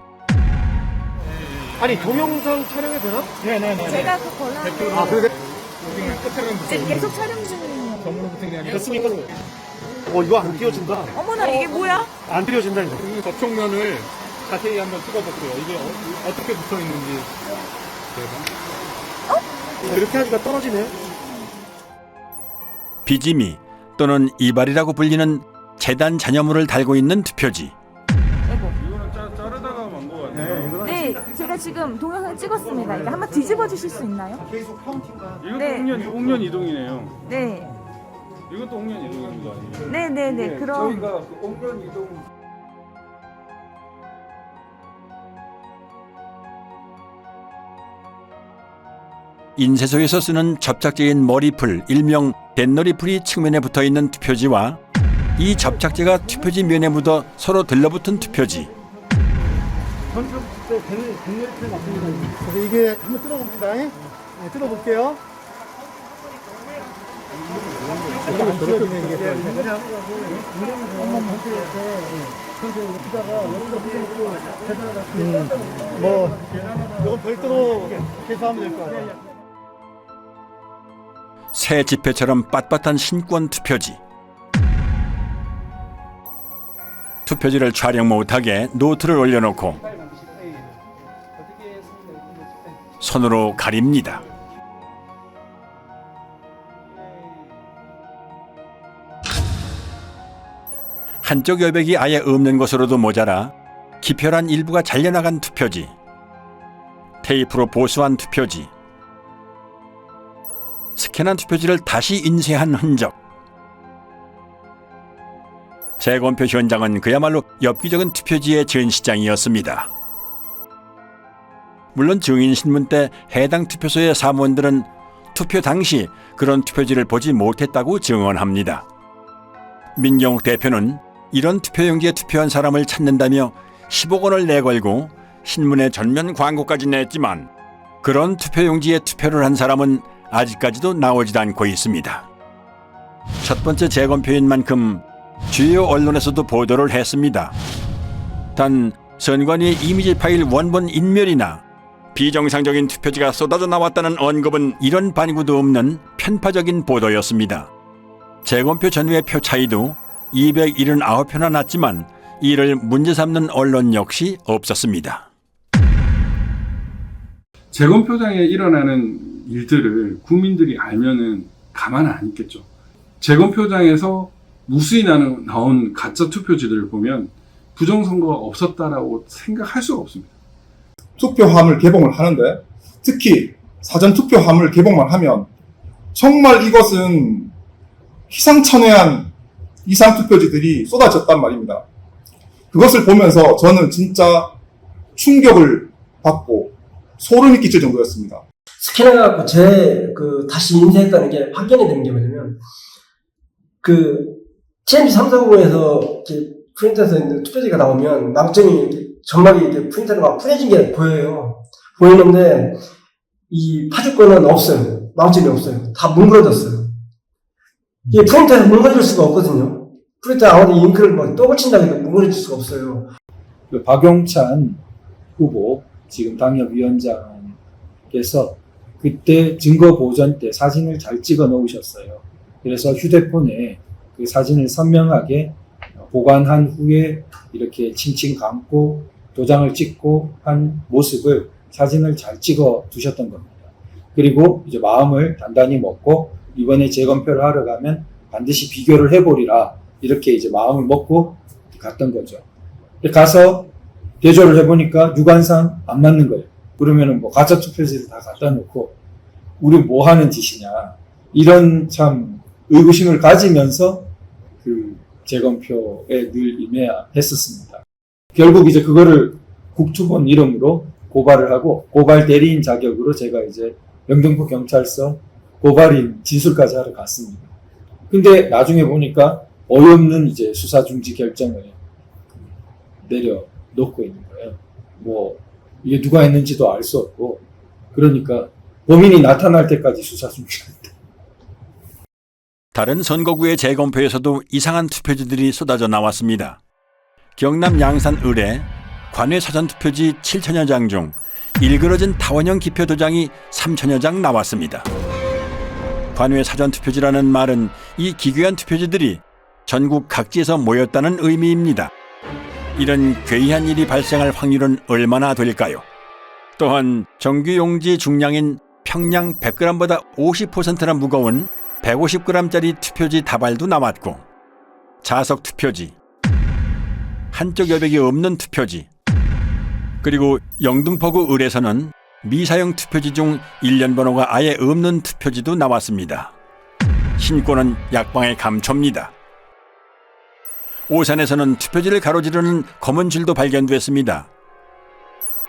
아니 동영상 촬영이 되나? 네네네. 제가 그 권한. 아 그래? 계속 촬영 중이에요. 됐습니까? 이거 안 띄워진다. 어머나 이게 뭐야? 안 띄워진다 이거. 이 접촉면을 자세히 한번 찍어볼게요. 이게 어떻게 붙어 있는지. 이렇게 하니까 떨어지네. 비지미 또는 이발이라고 불리는 재단 잔여물을 달고 있는 투표지. 이거는 자르다가 만 거 같아요. 네, 제가 지금 동영상 찍었습니다. 이거 한번 뒤집어 주실 수 있나요? 계속 카운팅가. 이것도 네. 옥년 이동이네요. 네. 이것도 옥년 이동인 거 아니에요? 네네네. 그럼 저희가 그 옥년 이동 인쇄소에서 쓰는 접착제인 머리풀, 일명 댄너리풀이 측면에 붙어있는 투표지와 이 접착제가 투표지 면에 묻어 서로 들러붙은 투표지. 그래서 이게 한번 뜯어봅니다. 네, 뜯어볼게요. 안 띄워지네 이게. 그냥 뭐 이건 별도로 계산하면 될 것 같아요. 새 지폐처럼 빳빳한 신권 투표지. 투표지를 촬영 못하게 노트를 올려놓고 손으로 가립니다. 한쪽 여백이 아예 없는 것으로도 모자라 기표란 일부가 잘려나간 투표지. 테이프로 보수한 투표지. 스캔한 투표지를 다시 인쇄한 흔적. 재검표 현장은 그야말로 엽기적인 투표지의 전시장이었습니다. 물론 증인신문 때 해당 투표소의 사무원들은 투표 당시 그런 투표지를 보지 못했다고 증언합니다. 민경욱 대표는 이런 투표용지에 투표한 사람을 찾는다며 10억 원을 내걸고 신문에 전면 광고까지 냈지만 그런 투표용지에 투표를 한 사람은 아직까지도 나오지도 않고 있습니다. 첫 번째 재검표인 만큼 주요 언론에서도 보도를 했습니다. 단 선관위의 이미지 파일 원본 인멸이나 비정상적인 투표지가 쏟아져 나왔다는 언급은 이런 반구도 없는 편파적인 보도였습니다. 재검표 전후의 표 차이도 279표나 났지만 이를 문제 삼는 언론 역시 없었습니다. 재검표장에 일어나는 일들을 국민들이 알면은 가만 안 있겠죠. 재검표장에서 무수히 나온 가짜 투표지들을 보면 부정선거가 없었다라고 생각할 수가 없습니다. 투표함을 개봉을 하는데 특히 사전투표함을 개봉만 하면 정말 이것은 희상천외한 이상투표지들이 쏟아졌단 말입니다. 그것을 보면서 저는 진짜 충격을 받고 소름이 끼칠 정도였습니다. 스캔해갖고 다시 인쇄했다는 게 확인이 되는 게 뭐냐면, TMC 340에서 프린터에서 있는 투표지가 나오면 망점이 점막이 이렇게 프린터로 막 풀어진 게 보이는데, 이 파주권은 없어요. 망점이 없어요. 다 뭉그러졌어요. 이게 프린터에서 뭉그러질 수가 없거든요. 프린터 아무리 잉크를 막 또 붙인다고 해도 뭉그러질 수가 없어요. 박용찬 후보, 지금 당협위원장께서 그때 증거 보전 때 사진을 잘 찍어 놓으셨어요. 그래서 휴대폰에 그 사진을 선명하게 보관한 후에 이렇게 칭칭 감고 도장을 찍고 한 모습을 사진을 잘 찍어 두셨던 겁니다. 그리고 이제 마음을 단단히 먹고 이번에 재검표를 하러 가면 반드시 비교를 해보리라 이렇게 이제 마음을 먹고 갔던 거죠. 가서 대조를 해보니까 유관상 안 맞는 거예요. 그러면은 뭐 가짜 투표지를 다 갖다 놓고 우리 뭐 하는 짓이냐 이런 참 의구심을 가지면서 그 재검표에 늘 임해했었습니다. 결국 이제 그거를 국투본 이름으로 고발을 하고 고발 대리인 자격으로 제가 이제 영등포 경찰서 고발인 진술까지 하러 갔습니다. 근데 나중에 보니까 어이없는 이제 수사 중지 결정을 내려놓고 있는 거예요. 뭐 이게 누가 했는지도 알 수 없고 그러니까 범인이 나타날 때까지 수사 중지한다. 다른 선거구의 재검표에서도 이상한 투표지들이 쏟아져 나왔습니다. 경남 양산 을에 관외 사전투표지 7천여 장 중 일그러진 타원형 기표 도장이 3천여 장 나왔습니다. 관외 사전투표지라는 말은 이 기괴한 투표지들이 전국 각지에서 모였다는 의미입니다. 이런 괴이한 일이 발생할 확률은 얼마나 될까요? 또한 정규용지 중량인 평량 100g보다 50%나 무거운 150g짜리 투표지 다발도 나왔고, 자석 투표지, 한쪽 여백이 없는 투표지, 그리고 영등포구 을에서는 미사용 투표지 중 일련 번호가 아예 없는 투표지도 나왔습니다. 신고는 약방의 감초입니다. 오산에서는 투표지를 가로지르는 검은 줄도 발견됐습니다.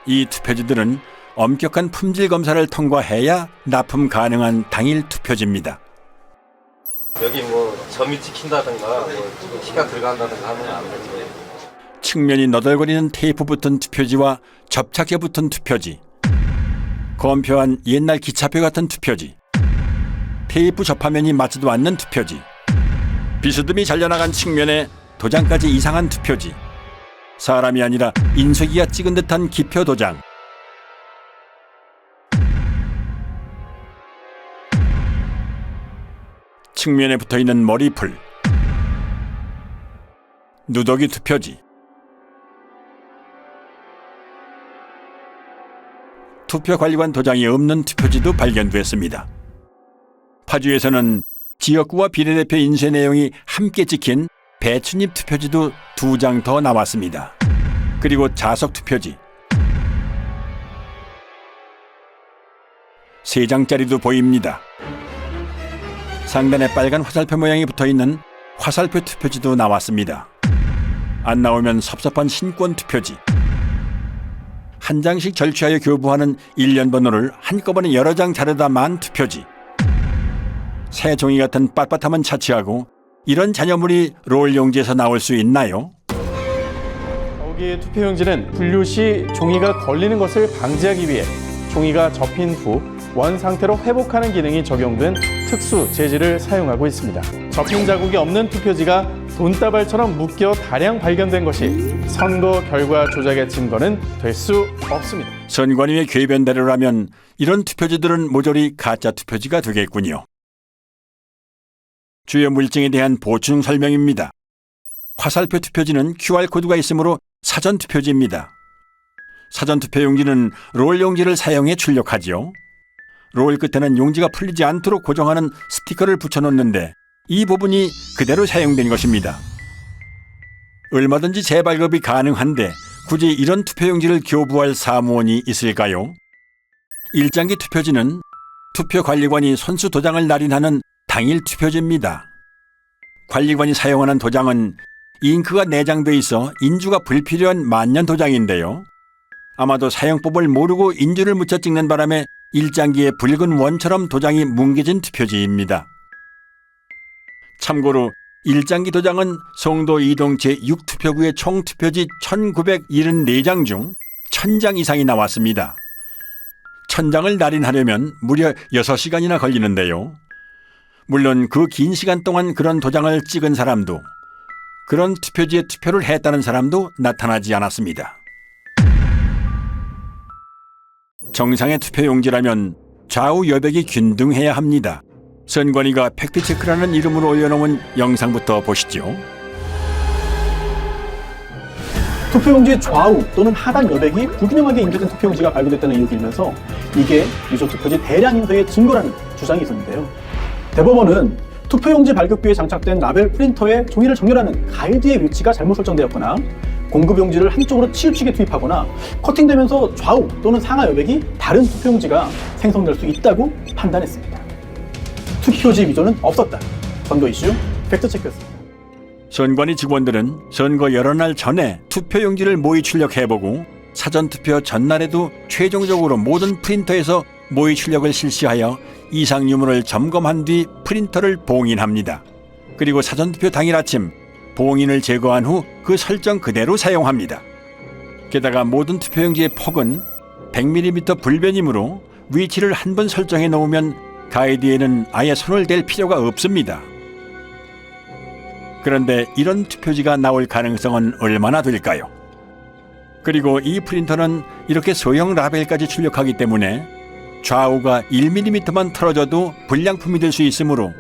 이 투표지들은 엄격한 품질 검사를 통과해야 납품 가능한 당일 투표지입니다. 여기 뭐 점이 찍힌다든가 뭐 키가 들어간다든가 하면 안 되죠. 측면이 너덜거리는 테이프 붙은 투표지와 접착제 붙은 투표지, 검표한 옛날 기차표 같은 투표지, 테이프 접화면이 맞지도 않는 투표지, 비스듬히 잘려나간 측면에 도장까지 이상한 투표지, 사람이 아니라 인쇄기가 찍은 듯한 기표 도장, 측면에 붙어있는 머리풀, 누더기 투표지, 투표관리관 도장이 없는 투표지도 발견됐습니다. 파주에서는 지역구와 비례대표 인쇄 내용이 함께 찍힌 배춧잎 투표지도 2장 더 나왔습니다. 그리고 자석 투표지 3장짜리도 보입니다. 상단에 빨간 화살표 모양이 붙어있는 화살표 투표지도 나왔습니다. 안 나오면 섭섭한 신권 투표지, 한 장씩 절취하여 교부하는 일련 번호를 한꺼번에 여러 장 자르다 만 투표지, 새 종이 같은 빳빳함은 차치하고 이런 잔여물이 롤 용지에서 나올 수 있나요? 여기에 투표용지는 분류 시 종이가 걸리는 것을 방지하기 위해 종이가 접힌 후 원 상태로 회복하는 기능이 적용된 특수 재질을 사용하고 있습니다. 접힌 자국이 없는 투표지가 돈다발처럼 묶여 다량 발견된 것이 선거 결과 조작의 증거는 될 수 없습니다. 선관위의 궤변대로라면 이런 투표지들은 모조리 가짜 투표지가 되겠군요. 주요 물증에 대한 보충 설명입니다. 화살표 투표지는 QR코드가 있으므로 사전투표지입니다. 사전투표용지는 롤 용지를 사용해 출력하죠. 롤 끝에는 용지가 풀리지 않도록 고정하는 스티커를 붙여놓는데 이 부분이 그대로 사용된 것입니다. 얼마든지 재발급이 가능한데 굳이 이런 투표용지를 교부할 사무원이 있을까요? 일장기 투표지는 투표관리관이 손수 도장을 날인하는 당일 투표지입니다. 관리관이 사용하는 도장은 잉크가 내장돼 있어 인주가 불필요한 만년 도장인데요. 아마도 사용법을 모르고 인주를 묻혀 찍는 바람에 일장기에 붉은 원처럼 도장이 뭉개진 투표지입니다. 참고로 일장기 도장은 송도 이동 제6투표구의 총 투표지 1974장 중 1000장 이상이 나왔습니다. 1000장을 날인하려면 무려 6시간이나 걸리는데요. 물론 그 긴 시간 동안 그런 도장을 찍은 사람도, 그런 투표지에 투표를 했다는 사람도 나타나지 않았습니다. 정상의 투표용지라면 좌우 여백이 균등해야 합니다. 선관위가 팩트체크라는 이름으로 올려놓은 영상부터 보시죠. 투표용지의 좌우 또는 하단 여백이 불균형하게 인쇄된 투표용지가 발견됐다는 의혹이 일면서 이게 유조 투표지 대량 인쇄의 증거라는 주장이 있었는데요. 대법원은 투표용지 발급기에 장착된 라벨 프린터에 종이를 정렬하는 가이드의 위치가 잘못 설정되었거나 공급용지를 한쪽으로 치우치게 투입하거나 커팅되면서 좌우 또는 상하 여백이 다른 투표용지가 생성될 수 있다고 판단했습니다. 투표지 위조는 없었다. 선거 이슈 팩트체크였습니다. 선관위 직원들은 선거 여러 날 전에 투표용지를 모의 출력해보고 사전투표 전날에도 최종적으로 모든 프린터에서 모의 출력을 실시하여 이상 유무를 점검한 뒤 프린터를 봉인합니다. 그리고 사전투표 당일 아침 봉인을 제거한 후 그 설정 그대로 사용합니다. 게다가 모든 투표용지의 폭은 100mm 불변이므로 위치를 한 번 설정해 놓으면 가이드에는 아예 손을 댈 필요가 없습니다. 그런데 이런 투표지가 나올 가능성은 얼마나 될까요? 그리고 이 프린터는 이렇게 소형 라벨까지 출력하기 때문에 좌우가 1mm만 틀어져도 불량품이 될 수 있으므로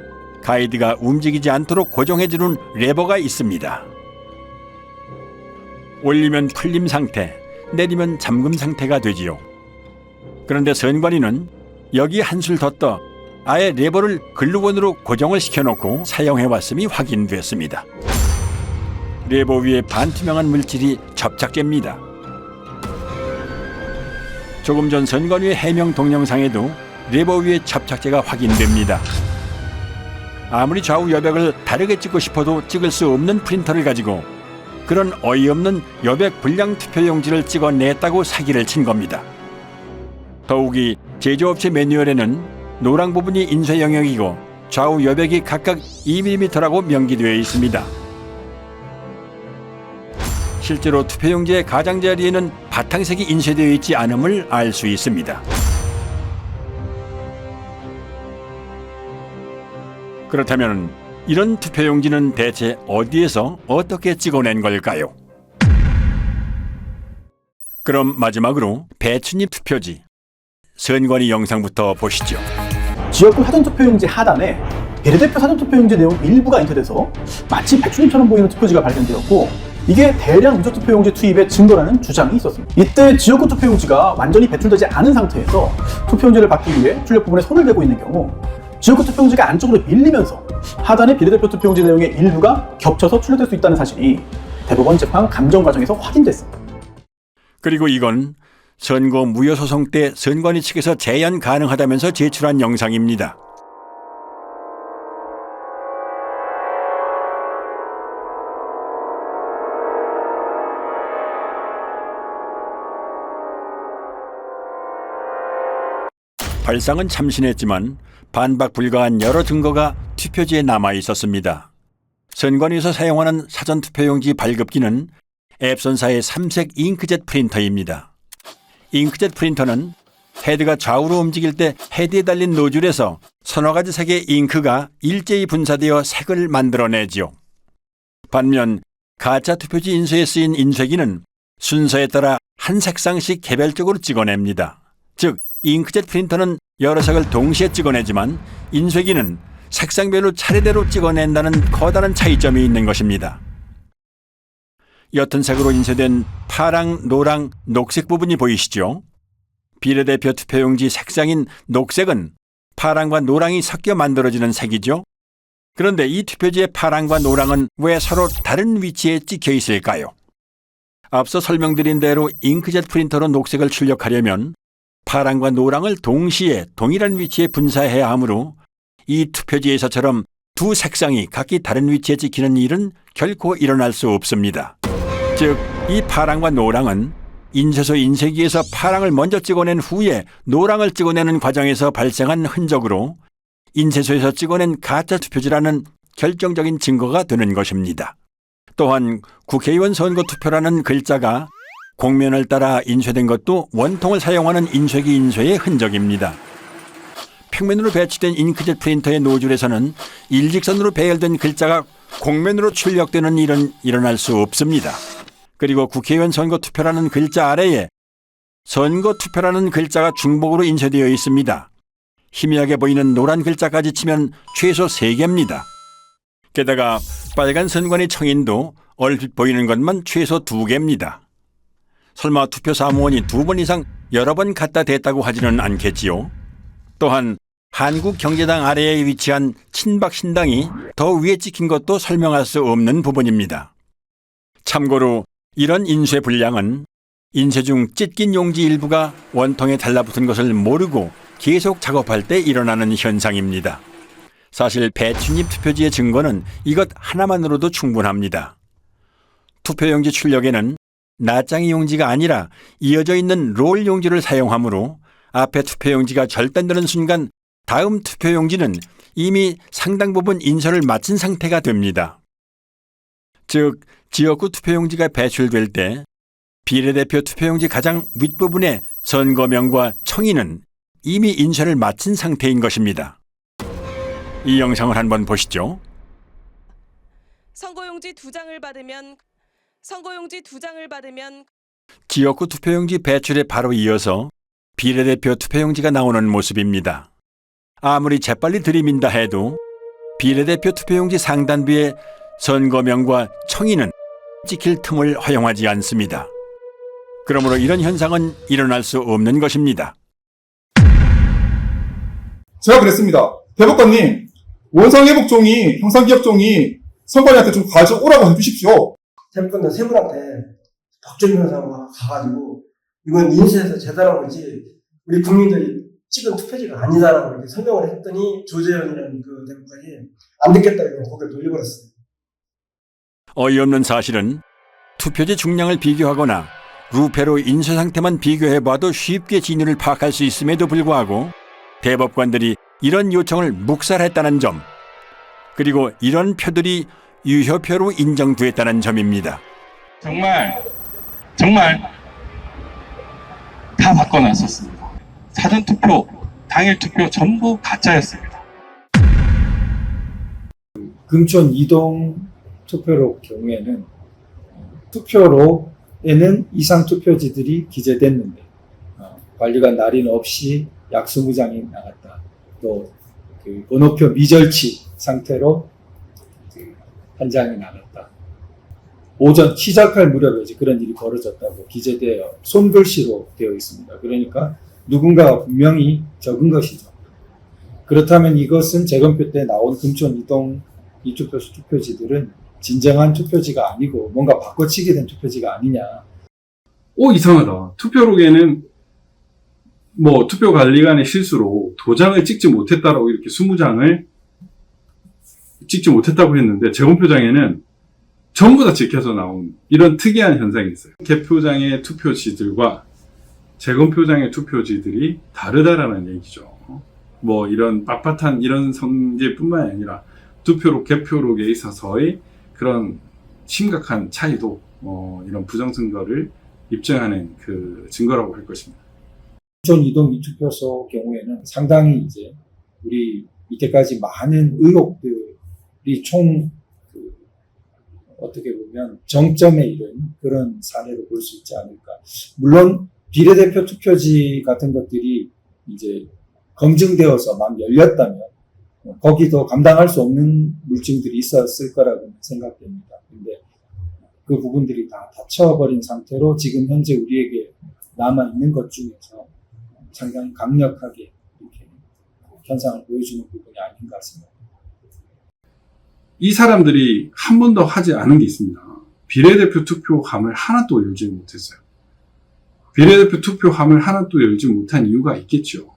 가이드가 움직이지 않도록 고정해주는 레버가 있습니다. 올리면 풀림 상태, 내리면 잠금 상태가 되지요. 그런데 선관위는 여기 한술 더 떠 아예 레버를 글루건으로 고정을 시켜놓고 사용해왔음이 확인됐습니다. 레버 위에 반투명한 물질이 접착제입니다. 조금 전 선관위의 해명 동영상에도 레버 위에 접착제가 확인됩니다. 아무리 좌우 여백을 다르게 찍고 싶어도 찍을 수 없는 프린터를 가지고 그런 어이없는 여백 불량 투표용지를 찍어냈다고 사기를 친 겁니다. 더욱이 제조업체 매뉴얼에는 노랑 부분이 인쇄 영역이고 좌우 여백이 각각 2mm라고 명기되어 있습니다. 실제로 투표용지의 가장자리에는 바탕색이 인쇄되어 있지 않음을 알 수 있습니다. 그렇다면 이런 투표용지는 대체 어디에서 어떻게 찍어낸 걸까요? 그럼 마지막으로 배춧잎 투표지 선관위 영상부터 보시죠. 지역구 사전투표용지 하단에 비례대표 사전투표용지 내용 일부가 인쇄돼서 마치 배춧잎처럼 보이는 투표지가 발견되었고 이게 대량 유조투표용지 투입의 증거라는 주장이 있었습니다. 이때 지역구 투표용지가 완전히 배출되지 않은 상태에서 투표용지를 받기 위해 출력 부분에 손을 대고 있는 경우 지역구 투표용지가 안쪽으로 밀리면서 하단의 비례대표 투표용지 내용의 일부가 겹쳐서 출력될 수 있다는 사실이 대법원 재판 감정 과정에서 확인됐습니다. 그리고 이건 선거 무효소송 때 선관위 측에서 재연 가능하다면서 제출한 영상입니다. 발상은 참신했지만 반박 불가한 여러 증거가 투표지에 남아 있었습니다. 선관위에서 사용하는 사전투표용지 발급기는 앱선사의 3색 잉크젯 프린터입니다. 잉크젯 프린터는 헤드가 좌우로 움직일 때 헤드에 달린 노즐에서 서너 가지 색의 잉크가 일제히 분사되어 색을 만들어내지요. 반면 가짜 투표지 인쇄에 쓰인 인쇄기는 순서에 따라 한 색상씩 개별적으로 찍어냅니다. 즉, 잉크젯 프린터는 여러 색을 동시에 찍어내지만 인쇄기는 색상별로 차례대로 찍어낸다는 커다란 차이점이 있는 것입니다. 옅은 색으로 인쇄된 파랑, 노랑, 녹색 부분이 보이시죠? 비례대표 투표용지 색상인 녹색은 파랑과 노랑이 섞여 만들어지는 색이죠. 그런데 이 투표지의 파랑과 노랑은 왜 서로 다른 위치에 찍혀 있을까요? 앞서 설명드린 대로 잉크젯 프린터로 녹색을 출력하려면 파랑과 노랑을 동시에 동일한 위치에 분사해야 하므로 이 투표지에서처럼 두 색상이 각기 다른 위치에 찍히는 일은 결코 일어날 수 없습니다. 즉, 이 파랑과 노랑은 인쇄소 인쇄기에서 파랑을 먼저 찍어낸 후에 노랑을 찍어내는 과정에서 발생한 흔적으로 인쇄소에서 찍어낸 가짜 투표지라는 결정적인 증거가 되는 것입니다. 또한 국회의원 선거 투표라는 글자가 곡면을 따라 인쇄된 것도 원통을 사용하는 인쇄기 인쇄의 흔적입니다. 평면으로 배치된 잉크젯 프린터의 노즐에서는 일직선으로 배열된 글자가 곡면으로 출력되는 일은 일어날 수 없습니다. 그리고 국회의원 선거 투표라는 글자 아래에 선거 투표라는 글자가 중복으로 인쇄되어 있습니다. 희미하게 보이는 노란 글자까지 치면 최소 3개입니다. 게다가 빨간 선관위 청인도 얼핏 보이는 것만 최소 2개입니다. 설마 투표 사무원이 2번 이상 여러 번 갖다 댔다고 하지는 않겠지요. 또한 한국경제당 아래에 위치한 친박신당이 더 위에 찍힌 것도 설명할 수 없는 부분입니다. 참고로 이런 인쇄 불량은 인쇄 중 찢긴 용지 일부가 원통에 달라붙은 것을 모르고 계속 작업할 때 일어나는 현상입니다. 사실 배춧잎 투표지의 증거는 이것 하나만으로도 충분합니다. 투표용지 출력에는 낱장이 용지가 아니라 이어져 있는 롤 용지를 사용하므로 앞에 투표용지가 절단되는 순간 다음 투표용지는 이미 상당 부분 인쇄를 마친 상태가 됩니다. 즉, 지역구 투표용지가 배출될 때 비례대표 투표용지 가장 윗부분의 선거명과 청인은 이미 인쇄를 마친 상태인 것입니다. 이 영상을 한번 보시죠. 선거용지 2장을 받으면 지역구 투표용지 배출에 바로 이어서 비례대표 투표용지가 나오는 모습입니다. 아무리 재빨리 들이민다 해도 비례대표 투표용지 상단부에 선거명과 청인은 찍힐 틈을 허용하지 않습니다. 그러므로 이런 현상은 일어날 수 없는 것입니다. 제가 그랬습니다. 대법관님, 원상회복종이, 형상기억종이 선관위한테 좀 가져오라고 해주십시오. 대법관은 세 분한테 박준 변호사가 가가지고 이건 인쇄해서 제대로 거지 우리 국민들이 찍은 투표지가 아니다라고 이렇게 설명을 했더니 조재현이라는 그 대법관이 안 듣겠다고 고개를 돌려버렸어요. 어이없는 사실은 투표지 중량을 비교하거나 루페로 인쇄 상태만 비교해봐도 쉽게 진위를 파악할 수 있음에도 불구하고 대법관들이 이런 요청을 묵살했다는 점, 그리고 이런 표들이 유효표로 인정됐다는 점입니다. 정말 다 바꿔놨었습니다. 사전투표, 당일투표 전부 가짜였습니다. 금촌 이동 투표로 경우에는 투표로에는 이상 투표지들이 기재됐는데 관리관 날인 없이 약 20장이 나갔다. 또 그 번호표 미절치 상태로 한 장이 나갔다. 오전 시작할 무렵에 이제 그런 일이 벌어졌다고 기재되어 손글씨로 되어 있습니다. 그러니까 누군가가 분명히 적은 것이죠. 그렇다면 이것은 재검표 때 나온 금촌 이동 이투표소 투표지들은 진정한 투표지가 아니고 뭔가 바꿔치기 된 투표지가 아니냐. 이상하다. 투표록에는 투표관리관의 실수로 도장을 찍지 못했다라고 이렇게 20장을 찍지 못했다고 했는데 재검표장에는 전부 다 찍혀서 나온 이런 특이한 현상이 있어요. 개표장의 투표지들과 재검표장의 투표지들이 다르다라는 얘기죠. 이런 빳빳한 이런 성질뿐만 아니라 투표록, 개표록에 있어서의 그런 심각한 차이도 이런 부정선거를 입증하는 그 증거라고 할 것입니다. 금촌 이동 이투표소 경우에는 상당히 이제 우리 이때까지 많은 의혹들이 총 어떻게 보면 정점에 이른 그런 사례로 볼 수 있지 않을까. 물론 비례대표 투표지 같은 것들이 이제 검증되어서 막 열렸다면 거기도 감당할 수 없는 물증들이 있었을 거라고 생각됩니다. 근데 그 부분들이 다 닫혀버린 상태로 지금 현재 우리에게 남아있는 것 중에서 상당히 강력하게 이렇게 현상을 보여주는 부분이 아닌가 생각합니다. 이 사람들이 한 번도 하지 않은 게 있습니다. 비례대표 투표함을 하나도 열지 못했어요. 비례대표 투표함을 하나도 열지 못한 이유가 있겠죠.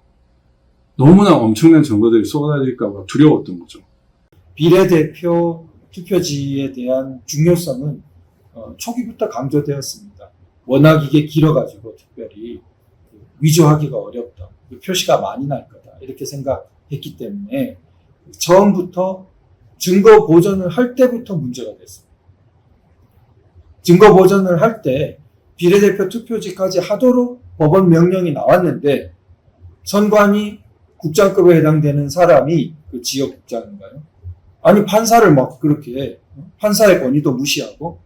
너무나 엄청난 정보들이 쏟아질까 봐 두려웠던 거죠. 비례대표 투표지에 대한 중요성은 초기부터 강조되었습니다. 워낙 이게 길어가지고 특별히 위조하기가 어렵다. 표시가 많이 날 거다. 이렇게 생각했기 때문에 처음부터 증거 보전을 할 때부터 문제가 됐습니다. 증거 보전을 할 때 비례대표 투표지까지 하도록 법원 명령이 나왔는데 선관위 국장급에 해당되는 사람이 그 지역 국장인가요? 아니 판사를 막 그렇게 판사의 권위도 무시하고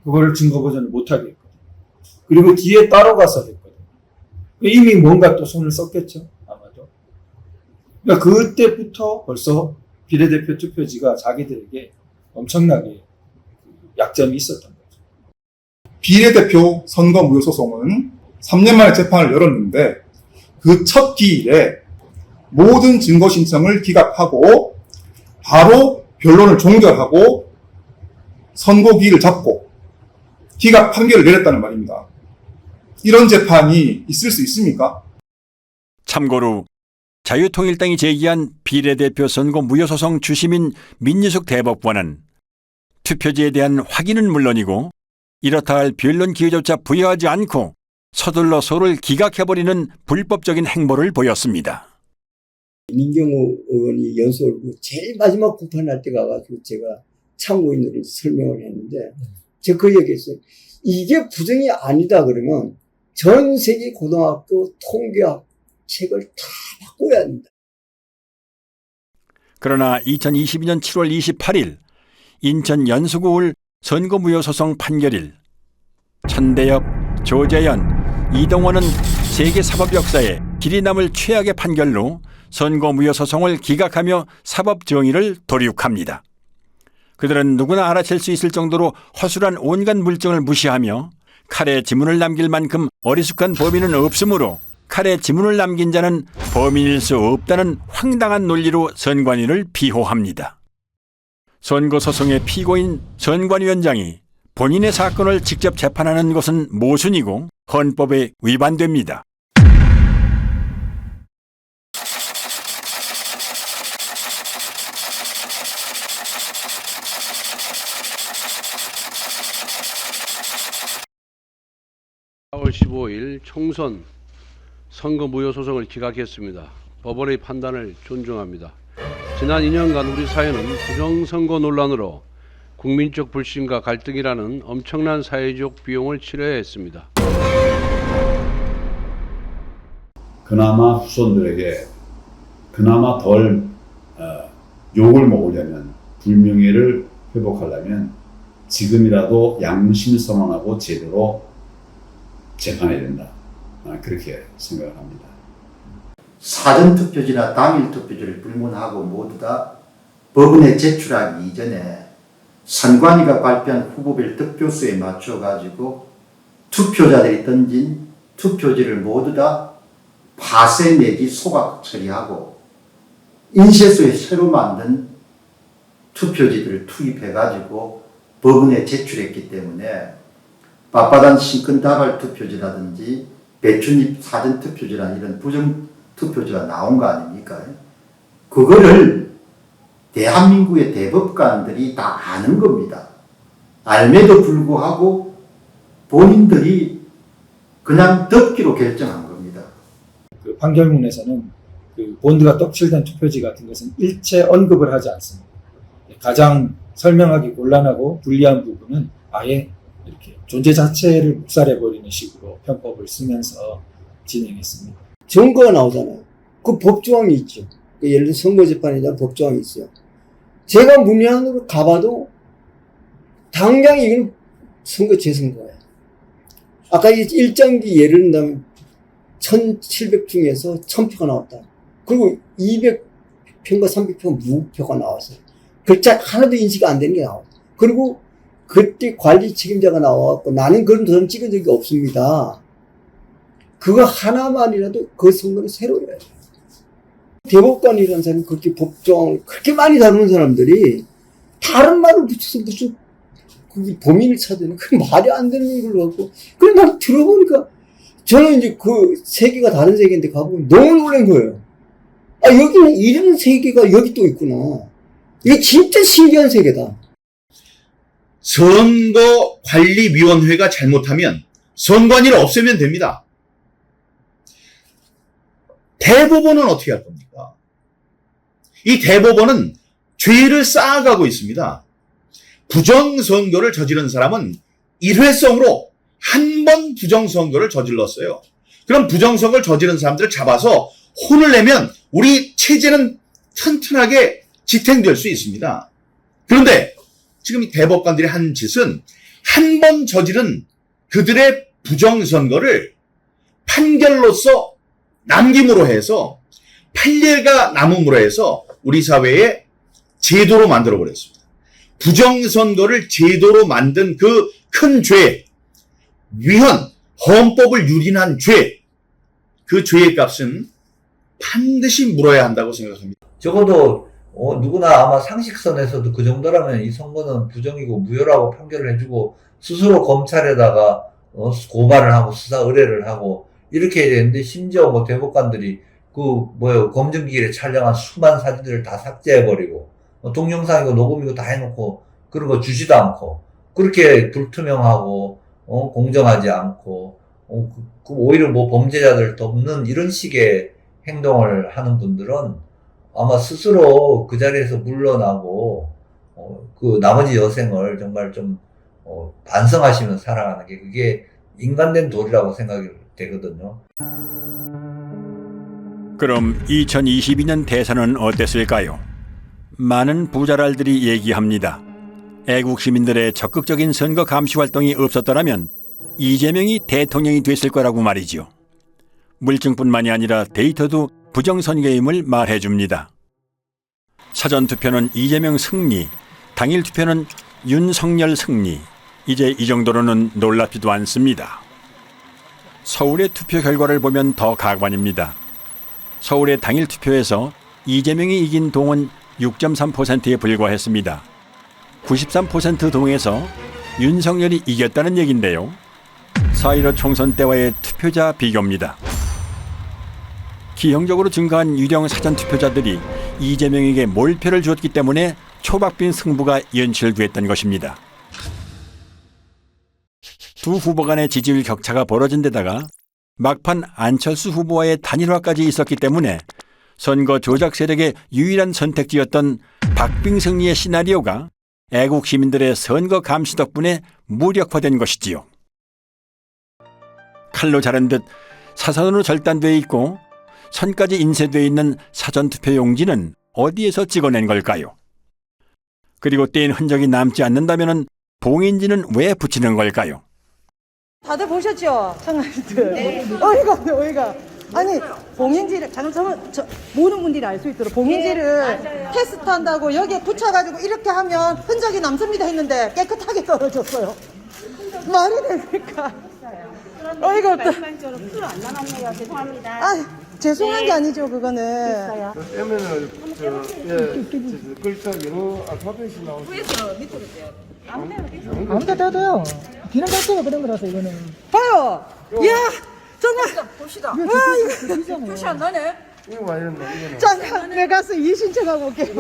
그걸 증거 보전을 못하게 했거든요. 그리고 뒤에 따라가서 했거든요. 이미 뭔가 또 손을 썼겠죠. 아마도. 그러니까 그때부터 벌써 비례대표 투표지가 자기들에게 엄청나게 약점이 있었던 거죠. 비례대표 선거 무효 소송은 3년 만에 재판을 열었는데 그 첫 기일에 모든 증거 신청을 기각하고 바로 변론을 종결하고 선고기일을 잡고 기각 판결을 내렸다는 말입니다. 이런 재판이 있을 수 있습니까? 참고로 자유통일당이 제기한 비례대표 선거 무효소송 주심인 민유숙 대법관은 투표지에 대한 확인은 물론이고 이렇다 할 변론 기회조차 부여하지 않고 서둘러 소를 기각해버리는 불법적인 행보를 보였습니다. 민경호 의원이 연설을 제일 마지막 공판할 때 가가지고 제가 참고인으로 설명을 했는데 제가 그 얘기했어요. 이게 부정이 아니다 그러면 전 세계 고등학교 통계학 책을 다 바꿔야 합니다. 그러나 2022년 7월 28일 인천 연수구울 선거무효소송 판결일. 천대엽, 조재현, 이동원은 세계 사법 역사에 길이 남을 최악의 판결로 선거무효소송을 기각하며 사법 정의를 도륙합니다. 그들은 누구나 알아챌 수 있을 정도로 허술한 온갖 물증을 무시하며 칼에 지문을 남길 만큼 어리숙한 범인은 없으므로 칼에 지문을 남긴 자는 범인일 수 없다는 황당한 논리로 선관위를 비호합니다. 선거소송의 피고인 선관위원장이 본인의 사건을 직접 재판하는 것은 모순이고 헌법에 위반됩니다. (4월 15일) 총선 선거무효소송을 기각했습니다. 법원의 판단을 존중합니다. 지난 2년간 우리 사회는 부정선거 논란으로 국민적 불신과 갈등이라는 엄청난 사회적 비용을 치러야 했습니다. 그나마 후손들에게 그나마 덜 욕을 먹으려면, 불명예를 회복하려면 지금이라도 양심선언하고 제대로 재판해야 된다. 그렇게 생각을 합니다. 사전투표지나 당일투표지를 불문하고 모두 다 법원에 제출하기 이전에 선관위가 발표한 후보별 득표수에 맞춰가지고 투표자들이 던진 투표지를 모두 다 파쇄 내지 소각 처리하고 인쇄소에 새로 만든 투표지들을 투입해가지고 법원에 제출했기 때문에 빳빳한 신권다발 투표지라든지 배춧잎 사전투표지라는 이런 부정투표지가 나온 거 아닙니까? 그거를 대한민국의 대법관들이 다 아는 겁니다. 알매도 불구하고 본인들이 그냥 덮기로 결정한 겁니다. 그 판결문에서는 그 본드가 떡칠된 투표지 같은 것은 일체 언급을 하지 않습니다. 가장 설명하기 곤란하고 불리한 부분은 아예 이렇게 존재 자체를 묵살해버리는 식으로 편법을 쓰면서 진행했습니다. 증거가 나오잖아요. 그 법조항이 있죠. 예를 들어 선거재판이나 법조항이 있어요. 제가 문외한으로 가봐도 당장 이건 선거 재선거예요. 아까 일정기 예를 든다면 1700 중에서 1000표가 나왔다. 그리고 200표인가 300표가 무표가 나왔어요. 글자 하나도 인식이 안 되는 게 나와요. 그리고 그때 관리 책임자가 나와갖고 나는 그런 도장 찍은 적이 없습니다. 그거 하나만이라도 그 선거는 새로 해야 돼요. 대법관이라는 사람이 그렇게 법조항을 그렇게 많이 다루는 사람들이 다른 말을 붙여서 무슨 그 범인을 찾는 그 말이 안 되는 걸로 갖고 그래 난 들어보니까 저는 이제 그 세계가 다른 세계인데 가보면 너무 놀란 거예요. 아 여기는 이런 세계가 여기 또 있구나. 이게 진짜 신기한 세계다. 선거관리위원회가 잘못하면 선관위를 없애면 됩니다. 대법원은 어떻게 할 겁니까? 이 대법원은 죄를 쌓아가고 있습니다. 부정선거를 저지른 사람은 일회성으로 한 번 부정선거를 저질렀어요. 그럼 부정선거를 저지른 사람들을 잡아서 혼을 내면 우리 체제는 튼튼하게 지탱될 수 있습니다. 그런데 지금 이 대법관들이 한 짓은 한 번 저지른 그들의 부정선거를 판결로서 남김으로 해서 판례가 남음으로 해서 우리 사회에 제도로 만들어버렸습니다. 부정선거를 제도로 만든 그 큰 죄, 위헌, 헌법을 유린한 죄, 그 죄의 값은 반드시 물어야 한다고 생각합니다. 적어도 누구나 아마 상식선에서도 그 정도라면 이 선거는 부정이고 무효라고 판결을 해주고 스스로 검찰에다가 고발을 하고 수사 의뢰를 하고 이렇게 해야 되는데 심지어 뭐 대법관들이 검증기일에 촬영한 수많은 사진들을 다 삭제해버리고 동영상이고 녹음이고 다 해놓고 그런 거 주지도 않고 그렇게 불투명하고 공정하지 않고 오히려 뭐 범죄자들 돕는 이런 식의 행동을 하는 분들은 아마 스스로 그 자리에서 물러나고 그 나머지 여생을 정말 좀 반성하시면서 살아가는 게 그게 인간된 도리라고 생각이 되거든요. 그럼 2022년 대선은 어땠을까요? 많은 부자랄들이 얘기합니다. 애국 시민들의 적극적인 선거 감시 활동이 없었더라면 이재명이 대통령이 됐을 거라고 말이죠. 물증뿐만이 아니라 데이터도 부정선거임을 말해줍니다. 사전투표는 이재명 승리, 당일 투표는 윤석열 승리. 이제 이 정도로는 놀랍지도 않습니다. 서울의 투표 결과를 보면 더 가관입니다. 서울의 당일 투표에서 이재명이 이긴 동은 6.3%에 불과했습니다. 93% 동에서 윤석열이 이겼다는 얘긴데요. 4.15 총선 때와의 투표자 비교입니다. 기형적으로 증가한 유령 사전투표자들이 이재명에게 몰표를 주었기 때문에 초박빙 승부가 연출됐던 것입니다. 두 후보 간의 지지율 격차가 벌어진 데다가 막판 안철수 후보와의 단일화까지 있었기 때문에 선거 조작 세력의 유일한 선택지였던 박빙 승리의 시나리오가 애국 시민들의 선거 감시 덕분에 무력화된 것이지요. 칼로 자른 듯 사선으로 절단되어 있고 선까지 인쇄되어 있는 사전투표 용지는 어디에서 찍어낸 걸까요? 그리고 떼인 흔적이 남지 않는다면 봉인지는 왜 붙이는 걸까요? 다들 보셨죠? 청아들. 네. 어이가 없네, 어이가. 아니, 봉인지를, 모든 분들이 알 수 있도록 봉인지를 테스트한다고 여기에 붙여가지고 이렇게 하면 흔적이 남습니다 했는데 깨끗하게 떨어졌어요. 말이 됩니까? 어이가 없다. 표안 남았네요. 죄송합니다. 아, 죄송한 게 아니죠, 그거는. 그러면은 글자 영어 알파벳이 나오죠. 위에서 밑으로 돼요. 아무데나 떼도요. 기능 자체가 그런 거라서 이거는. 봐요. 야, 정말. 봅시다. 와, 이거 표시 안 나네. 이거 와 이랬나 이거는. 잠깐, 내가 가서 이신청하고 올게.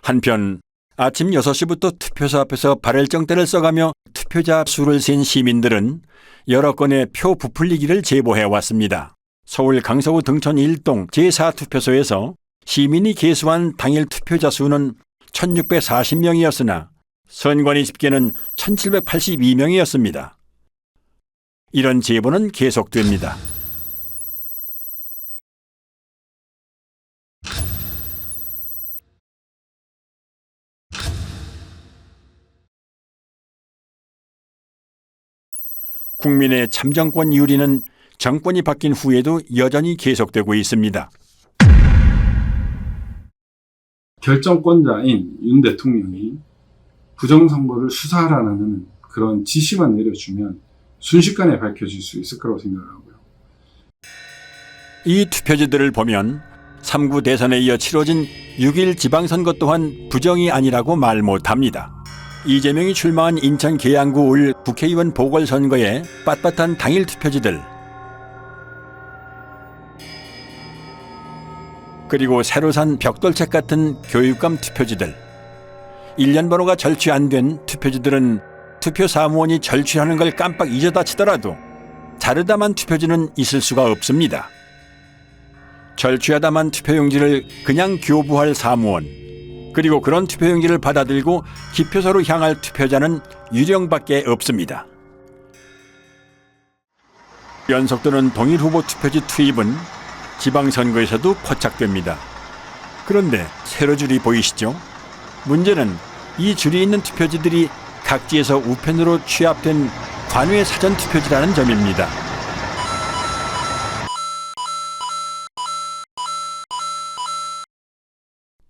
한편 아침 6시부터 투표소 앞에서 발열정대를 써가며 투표자 수를 센 시민들은 여러 건의 표 부풀리기를 제보해 왔습니다. 서울 강서구 등촌 1동 제4투표소에서 시민이 계수한 당일 투표자 수는 1640명이었으나 선관위 집계는 1782명이었습니다. 이런 제보는 계속됩니다. 국민의 참정권 유리는 정권이 바뀐 후에도 여전히 계속되고 있습니다. 결정권자인 윤 대통령이 부정선거를 수사하라는 그런 지시만 내려주면 순식간에 밝혀질 수 있을 거라고 생각하고요. 이 투표지들을 보면 3구 대선에 이어 치러진 6.1 지방선거 또한 부정이 아니라고 말 못합니다. 이재명이 출마한 인천 계양구 올 국회의원 보궐선거의 빳빳한 당일 투표지들, 그리고 새로 산 벽돌책 같은 교육감 투표지들, 1년 번호가 절취 안 된 투표지들은 투표 사무원이 절취하는 걸 깜빡 잊어다 치더라도 자르다만 투표지는 있을 수가 없습니다. 절취하다만 투표용지를 그냥 교부할 사무원, 그리고 그런 투표용지를 받아들고 기표소로 향할 투표자는 유령밖에 없습니다. 연속되는 동일 후보 투표지 투입은 지방선거에서도 포착됩니다. 그런데 세로 줄이 보이시죠? 문제는 이 줄이 있는 투표지들이 각지에서 우편으로 취합된 관외 사전투표지라는 점입니다.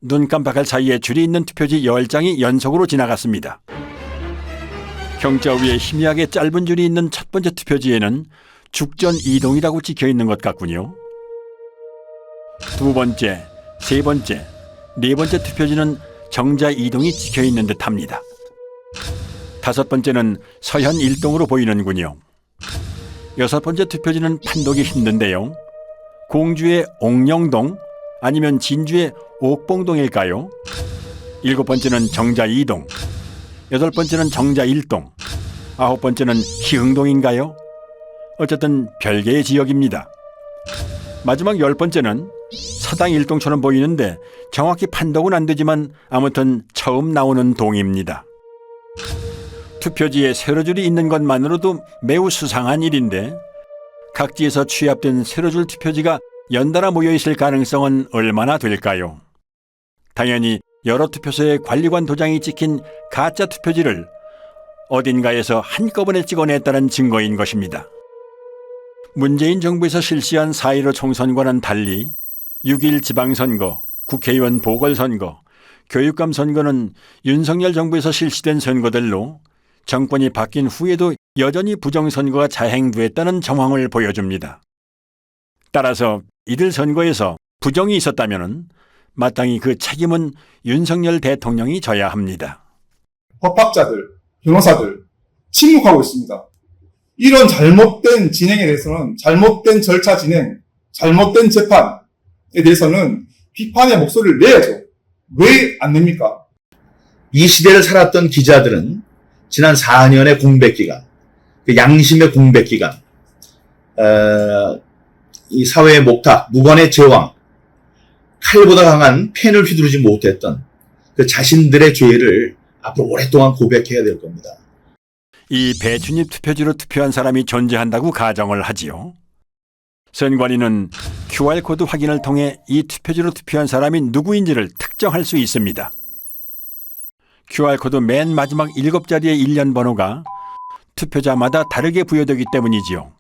눈 깜빡할 사이에 줄이 있는 투표지 10장이 연속으로 지나갔습니다. 경자 위에 희미하게 짧은 줄이 있는 첫 번째 투표지에는 죽전 이동이라고 찍혀 있는 것 같군요. 두 번째, 세 번째, 네 번째 투표지는 정자 이동이 찍혀 있는 듯합니다. 다섯 번째는 서현 일동으로 보이는군요. 여섯 번째 투표지는 판독이 힘든데요. 공주의 옥령동 아니면 진주의 옥봉동일까요? 일곱 번째는 정자 2동, 여덟 번째는 정자 1동, 아홉 번째는 희흥동인가요? 어쨌든 별개의 지역입니다. 마지막 10번째는 서당 1동처럼 보이는데 정확히 판독은 안 되지만 아무튼 처음 나오는 동입니다. 투표지에 세로줄이 있는 것만으로도 매우 수상한 일인데 각지에서 취합된 세로줄 투표지가 연달아 모여있을 가능성은 얼마나 될까요? 당연히 여러 투표소에 관리관 도장이 찍힌 가짜 투표지를 어딘가에서 한꺼번에 찍어냈다는 증거인 것입니다. 문재인 정부에서 실시한 4.15 총선과는 달리 6.1 지방선거, 국회의원 보궐선거, 교육감 선거는 윤석열 정부에서 실시된 선거들로 정권이 바뀐 후에도 여전히 부정선거가 자행됐다는 정황을 보여줍니다. 따라서 이들 선거에서 부정이 있었다면 마땅히 그 책임은 윤석열 대통령이 져야 합니다. 법학자들, 변호사들 침묵하고 있습니다. 이런 잘못된 진행에 대해서는 잘못된 절차 진행, 잘못된 재판에 대해서는 비판의 목소리를 내야죠. 왜 안 냅니까? 이 시대를 살았던 기자들은 지난 4년의 공백기간, 그 양심의 공백기간, 이 사회의 목탁, 무관의 제왕, 칼보다 강한 펜을 휘두르지 못했던 그 자신들의 죄를 앞으로 오랫동안 고백해야 될 겁니다. 이 배춘입 투표지로 투표한 사람이 존재한다고 가정을 하지요. 선관위는 QR코드 확인을 통해 이 투표지로 투표한 사람이 누구인지를 특정할 수 있습니다. QR코드 맨 마지막 7자리의 일련 번호가 투표자마다 다르게 부여되기 때문이지요.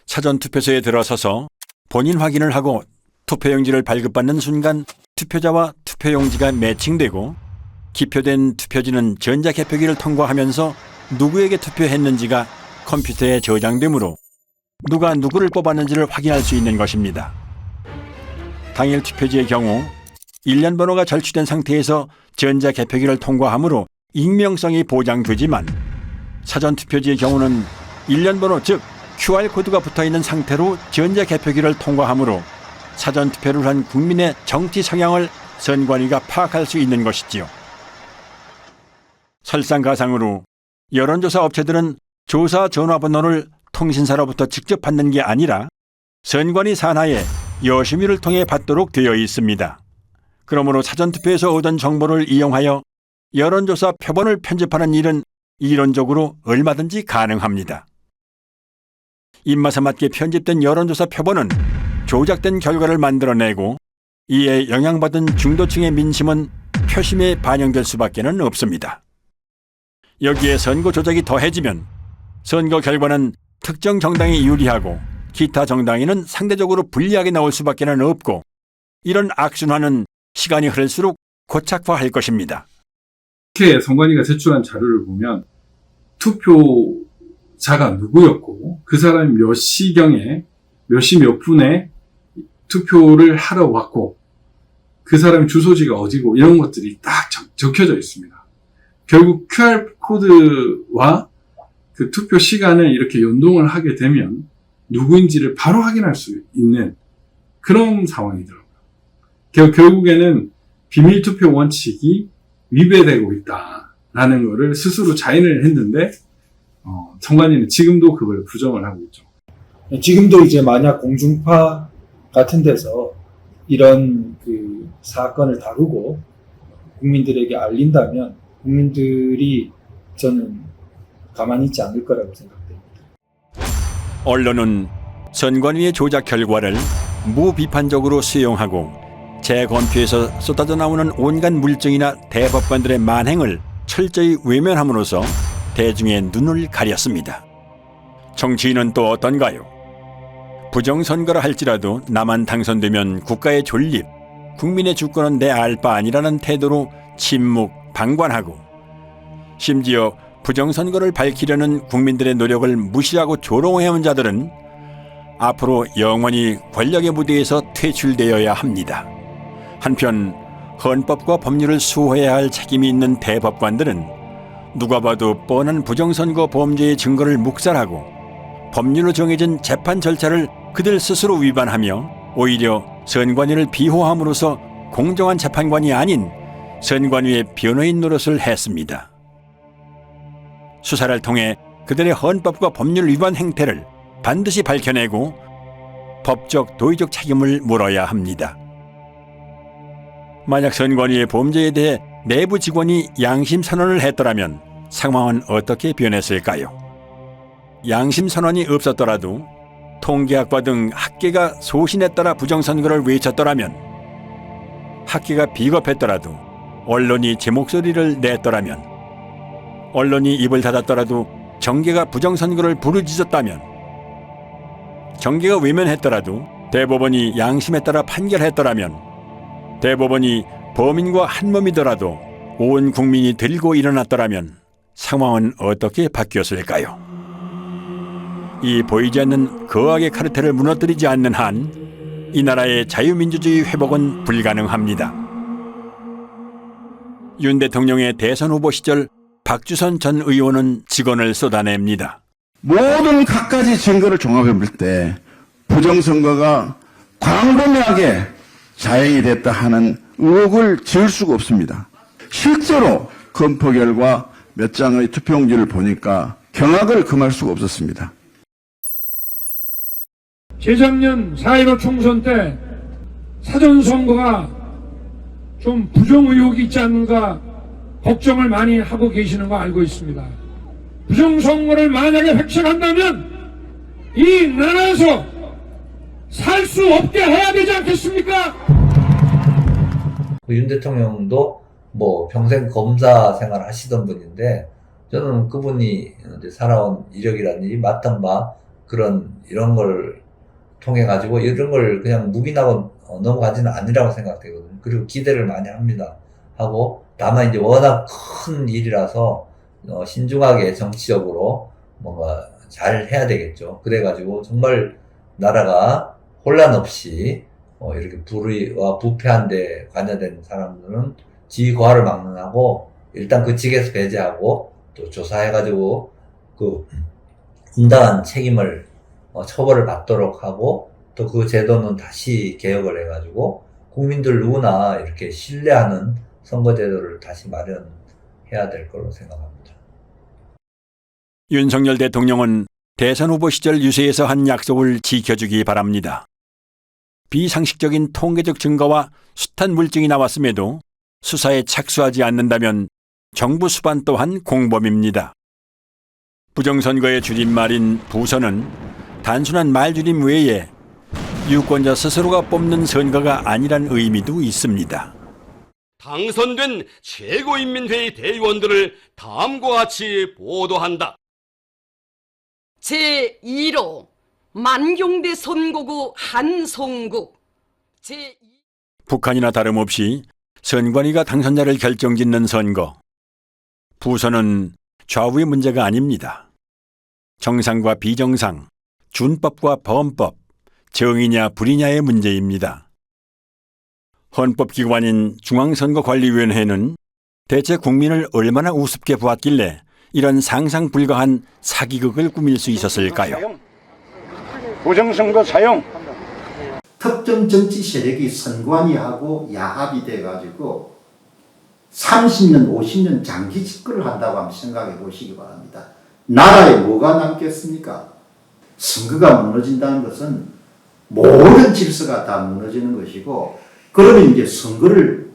사전투표소에 들어서서 본인 확인을 하고 투표용지를 발급받는 순간 투표자와 투표용지가 매칭되고 기표된 투표지는 전자개표기를 통과하면서 누구에게 투표했는지가 컴퓨터에 저장되므로 누가 누구를 뽑았는지를 확인할 수 있는 것입니다. 당일 투표지의 경우 일련 번호가 절취된 상태에서 전자개표기를 통과하므로 익명성이 보장되지만 사전투표지의 경우는 일련 번호 즉 QR코드가 붙어있는 상태로 전자개표기를 통과하므로 사전투표를 한 국민의 정치 성향을 선관위가 파악할 수 있는 것이지요. 설상가상으로 여론조사 업체들은 조사 전화번호를 통신사로부터 직접 받는 게 아니라 선관위 산하에 여심위를 통해 받도록 되어 있습니다. 그러므로 사전투표에서 얻은 정보를 이용하여 여론조사 표본을 편집하는 일은 이론적으로 얼마든지 가능합니다. 입맛에 맞게 편집된 여론조사 표본은 조작된 결과를 만들어내고 이에 영향받은 중도층의 민심은 표심에 반영될 수밖에는 없습니다. 여기에 선거 조작이 더해지면 선거 결과는 특정 정당이 유리하고 기타 정당에는 상대적으로 불리하게 나올 수밖에는 없고 이런 악순환은 시간이 흐를수록 고착화할 것입니다. 이렇게 선관위가 제출한 자료를 보면 투표자가 누구였고 그 사람이 몇 시경에 몇 시 몇 분에 투표를 하러 왔고 그 사람의 주소지가 어디고 이런 것들이 딱 적혀져 있습니다. 결국 QR코드와 그 투표 시간을 이렇게 연동을 하게 되면 누구인지를 바로 확인할 수 있는 그런 상황이더라고요. 결국에는 비밀투표 원칙이 위배되고 있다라는 것을 스스로 자인을 했는데 선관위는 지금도 그걸 부정을 하고 있죠. 지금도 이제 만약 공중파 같은 데서 이런 그 사건을 다루고 국민들에게 알린다면 국민들이 저는 가만히 있지 않을 거라고 생각됩니다. 언론은 선관위의 조작 결과를 무비판적으로 수용하고 재검표에서 쏟아져 나오는 온갖 물증이나 대법관들의 만행을 철저히 외면함으로써 대중의 눈을 가렸습니다. 정치인은 또 어떤가요? 부정선거라 할지라도 나만 당선되면 국가의 존립, 국민의 주권은 내 알 바 아니라는 태도로 침묵, 방관하고 심지어 부정선거를 밝히려는 국민들의 노력을 무시하고 조롱해온 자들은 앞으로 영원히 권력의 무대에서 퇴출되어야 합니다. 한편 헌법과 법률을 수호해야 할 책임이 있는 대법관들은 누가 봐도 뻔한 부정선거 범죄의 증거를 묵살하고 법률로 정해진 재판 절차를 그들 스스로 위반하며 오히려 선관위를 비호함으로써 공정한 재판관이 아닌 선관위의 변호인 노릇을 했습니다. 수사를 통해 그들의 헌법과 법률 위반 행태를 반드시 밝혀내고 법적, 도의적 책임을 물어야 합니다. 만약 선관위의 범죄에 대해 내부 직원이 양심 선언을 했더라면 상황은 어떻게 변했을까요? 양심 선언이 없었더라도 통계학과 등 학계가 소신에 따라 부정선거를 외쳤더라면 학계가 비겁했더라도 언론이 제 목소리를 냈더라면, 언론이 입을 닫았더라도 정계가 부정선거를 부르짖었다면, 정계가 외면했더라도 대법원이 양심에 따라 판결했더라면, 대법원이 범인과 한몸이더라도 온 국민이 들고 일어났더라면 상황은 어떻게 바뀌었을까요? 이 보이지 않는 거악의 카르텔을 무너뜨리지 않는 한 이 나라의 자유민주주의 회복은 불가능합니다. 윤 대통령의 대선 후보 시절 박주선 전 의원은 직언을 쏟아냅니다. 모든 갖가지 증거를 종합해 볼 때 부정선거가 광범위하게 자행이 됐다 하는 의혹을 지을 수가 없습니다. 실제로 검토 결과 몇 장의 투표용지를 보니까 경악을 금할 수가 없었습니다. 재작년 4.15 총선 때 사전선거가 좀 부정 의혹이 있지 않는가 걱정을 많이 하고 계시는 거 알고 있습니다. 부정선거를 만약에 획책한다면 이 나라에서 살 수 없게 해야 되지 않겠습니까? 윤 대통령도 뭐 평생 검사 생활 하시던 분인데 저는 그분이 이제 살아온 이력이라든지 맡은 바 이런 걸 통해 가지고 이런 걸 그냥 묵인하고 넘어가지는 않으라고 생각되거든요. 그리고 기대를 많이 합니다. 하고 다만 이제 워낙 큰 일이라서 신중하게 정치적으로 뭔가 잘 해야 되겠죠. 그래가지고 정말 나라가 혼란 없이 이렇게 불의와 부패한 데 관여된 사람들은 지위 고하를 막론하고 일단 그 직에서 배제하고 또 조사해가지고 그 응당한 책임을 처벌을 받도록 하고 또 그 제도는 다시 개혁을 해가지고 국민들 누구나 이렇게 신뢰하는 선거제도를 다시 마련해야 될 거로 생각합니다. 윤석열 대통령은 대선 후보 시절 유세에서 한 약속을 지켜주기 바랍니다. 비상식적인 통계적 증거와 숱한 물증이 나왔음에도 수사에 착수하지 않는다면 정부 수반 또한 공범입니다. 부정선거의 줄임말인 부선은 단순한 말줄임 외에 유권자 스스로가 뽑는 선거가 아니란 의미도 있습니다. 당선된 최고인민회의 대의원들을 다음과 같이 보도한다. 제2로 만경대 선거구 한송구 북한이나 다름없이 선관위가 당선자를 결정짓는 선거. 부선은 좌우의 문제가 아닙니다. 정상과 비정상, 준법과 범법, 정의냐 불의냐의 문제입니다. 헌법기관인 중앙선거관리위원회는 대체 국민을 얼마나 우습게 보았길래 이런 상상 불가한 사기극을 꾸밀 수 있었을까요? 부정선거 사용. 특정 정치 세력이 선관위하고 야합이 돼가지고 30년, 50년 장기 집권을 한다고 한번 생각해 보시기 바랍니다. 나라에 뭐가 남겠습니까? 선거가 무너진다는 것은 모든 질서가 다 무너지는 것이고, 그러면 이제 선거를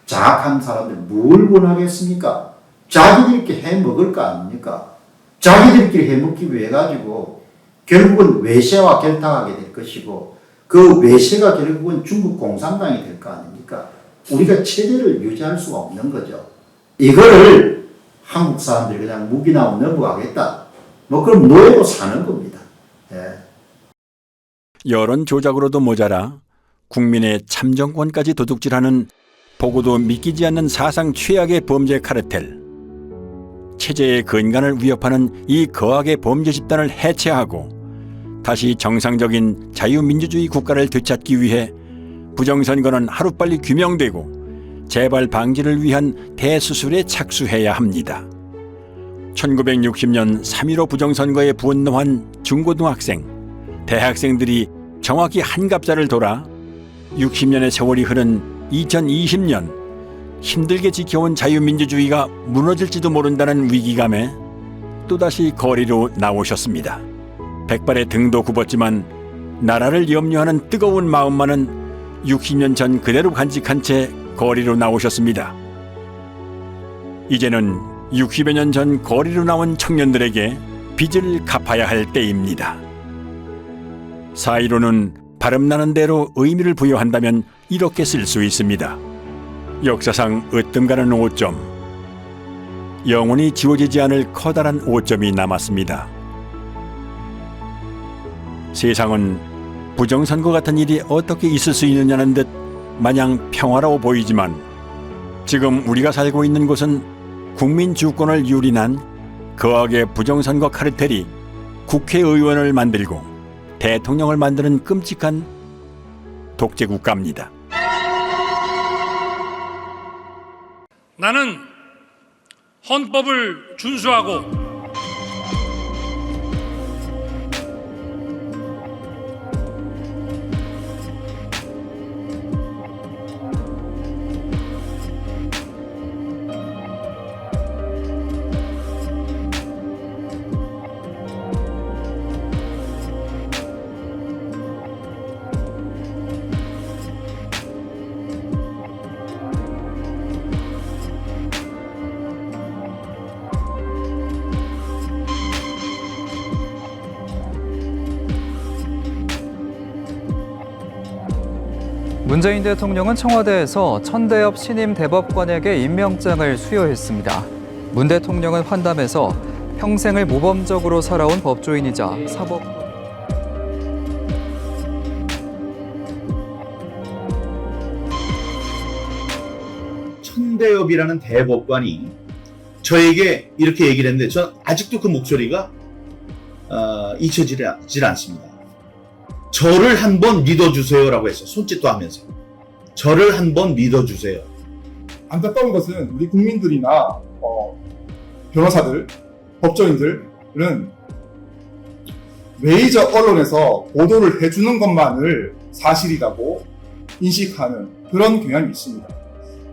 장악한 사람들 뭘 원하겠습니까? 자기들끼리 해먹을 거 아닙니까? 자기들끼리 해먹기 위해 가지고 결국은 외세와 결탁하게 될 것이고, 그 외세가 결국은 중국 공산당이 될 거 아닙니까? 우리가 체제를 유지할 수가 없는 거죠. 이거를 한국 사람들이 그냥 묵인하고 넘어가겠다. 뭐 그럼 노예로 사는 겁니다. 예. 여론 조작으로도 모자라 국민의 참정권까지 도둑질하는 보고도 믿기지 않는 사상 최악의 범죄 카르텔. 체제의 근간을 위협하는 이 거악의 범죄 집단을 해체하고 다시 정상적인 자유민주주의 국가를 되찾기 위해 부정선거는 하루빨리 규명되고 재발 방지를 위한 대수술에 착수해야 합니다. 1960년 3.15 부정선거에 분노한 중고등학생, 대학생들이 정확히 한갑자를 돌아 60년의 세월이 흐른 2020년 힘들게 지켜온 자유민주주의가 무너질지도 모른다는 위기감에 또다시 거리로 나오셨습니다. 백발의 등도 굽었지만 나라를 염려하는 뜨거운 마음만은 60년 전 그대로 간직한 채 거리로 나오셨습니다. 이제는 60여 년 전 거리로 나온 청년들에게 빚을 갚아야 할 때입니다. 4.15는 발음나는 대로 의미를 부여한다면 이렇게 쓸 수 있습니다. 역사상 으뜸가는 오점, 영원히 지워지지 않을 커다란 오점이 남았습니다. 세상은 부정선거 같은 일이 어떻게 있을 수 있느냐는 듯 마냥 평화로워 보이지만 지금 우리가 살고 있는 곳은 국민 주권을 유린한 거악의 부정선거 카르텔이 국회의원을 만들고 대통령을 만드는 끔찍한 독재 국가입니다. 나는 헌법을 준수하고 문재인 대통령은 청와대에서 천대엽 신임 대법관에게 임명장을 수여했습니다. 문 대통령은 환담에서 평생을 모범적으로 살아온 법조인이자 사법부 천대엽이라는 대법관이 저에게 이렇게 얘기를 했는데 전 아직도 그 목소리가 잊혀지질 않습니다. 저를 한번 믿어주세요라고 했어요. 손짓도 하면서. 저를 한번 믿어주세요. 안타까운 것은 우리 국민들이나 변호사들, 법조인들은 메이저 언론에서 보도를 해주는 것만을 사실이라고 인식하는 그런 경향이 있습니다.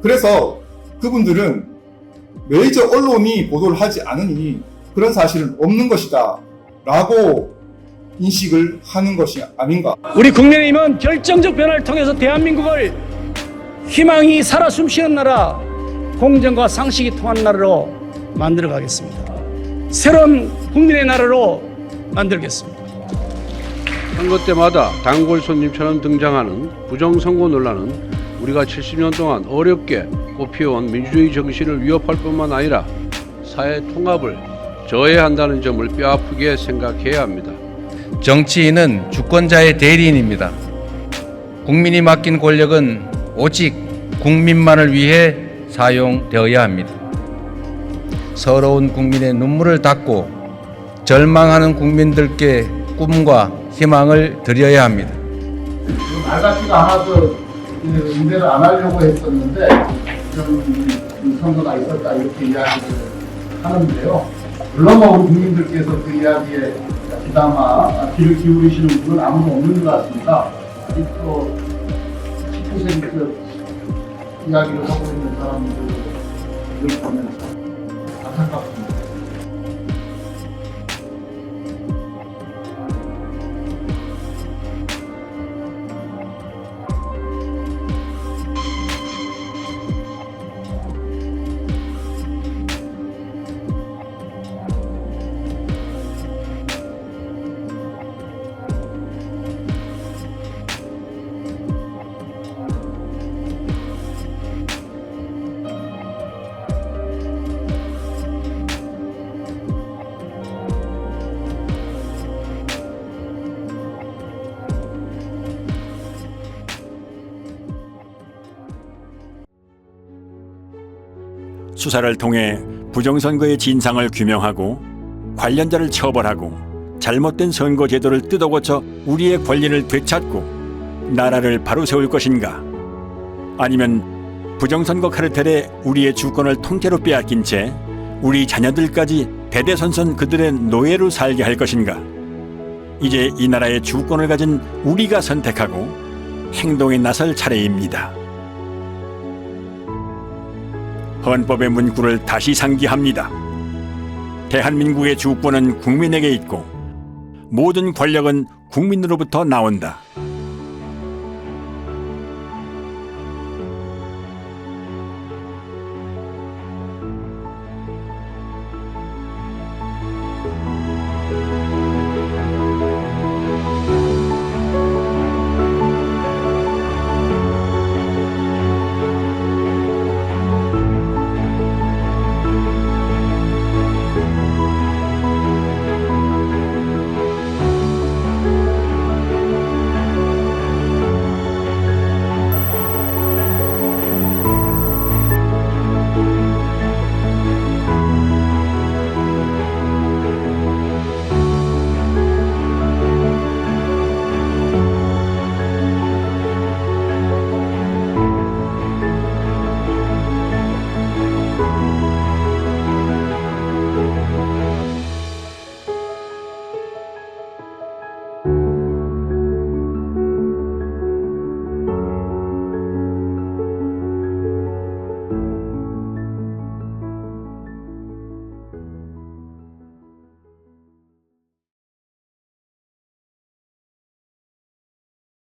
그래서 그분들은 메이저 언론이 보도를 하지 않으니 그런 사실은 없는 것이다 라고 인식을 하는 것이 아닌가. 우리 국민의힘은 결정적 변화를 통해서 대한민국을 희망이 살아 숨쉬는 나라, 공정과 상식이 통하는 나라로 만들어 가겠습니다. 새로운 국민의 나라로 만들겠습니다. 선거 때마다 단골 손님처럼 등장하는 부정선거 논란은 우리가 70년 동안 어렵게 꽃피워온 민주주의 정신을 위협할 뿐만 아니라 사회 통합을 저해한다는 점을 뼈아프게 생각해야 합니다. 정치인은 주권자의 대리인입니다. 국민이 맡긴 권력은 오직 국민만을 위해 사용되어야 합니다. 서러운 국민의 눈물을 닦고 절망하는 국민들께 꿈과 희망을 드려야 합니다. 말 같지가 않아서 응대를 안 하려고 했었는데 이런 선거가 있었다 이렇게 이야기를 하는데요. 물론 우리 국민들께서 그 이야기에 그나마 귀를 기울이시는 분은 아무도 없는 것 같습니다. 또 10% 이야기를 하고 있는 사람들을 보면 안타깝습니다. 수사를 통해 부정선거의 진상을 규명하고 관련자를 처벌하고 잘못된 선거 제도를 뜯어고쳐 우리의 권리를 되찾고 나라를 바로 세울 것인가? 아니면 부정선거 카르텔에 우리의 주권을 통째로 빼앗긴 채 우리 자녀들까지 대대손손 그들의 노예로 살게 할 것인가? 이제 이 나라의 주권을 가진 우리가 선택하고 행동에 나설 차례입니다. 헌법의 문구를 다시 상기합니다. 대한민국의 주권은 국민에게 있고 모든 권력은 국민으로부터 나온다.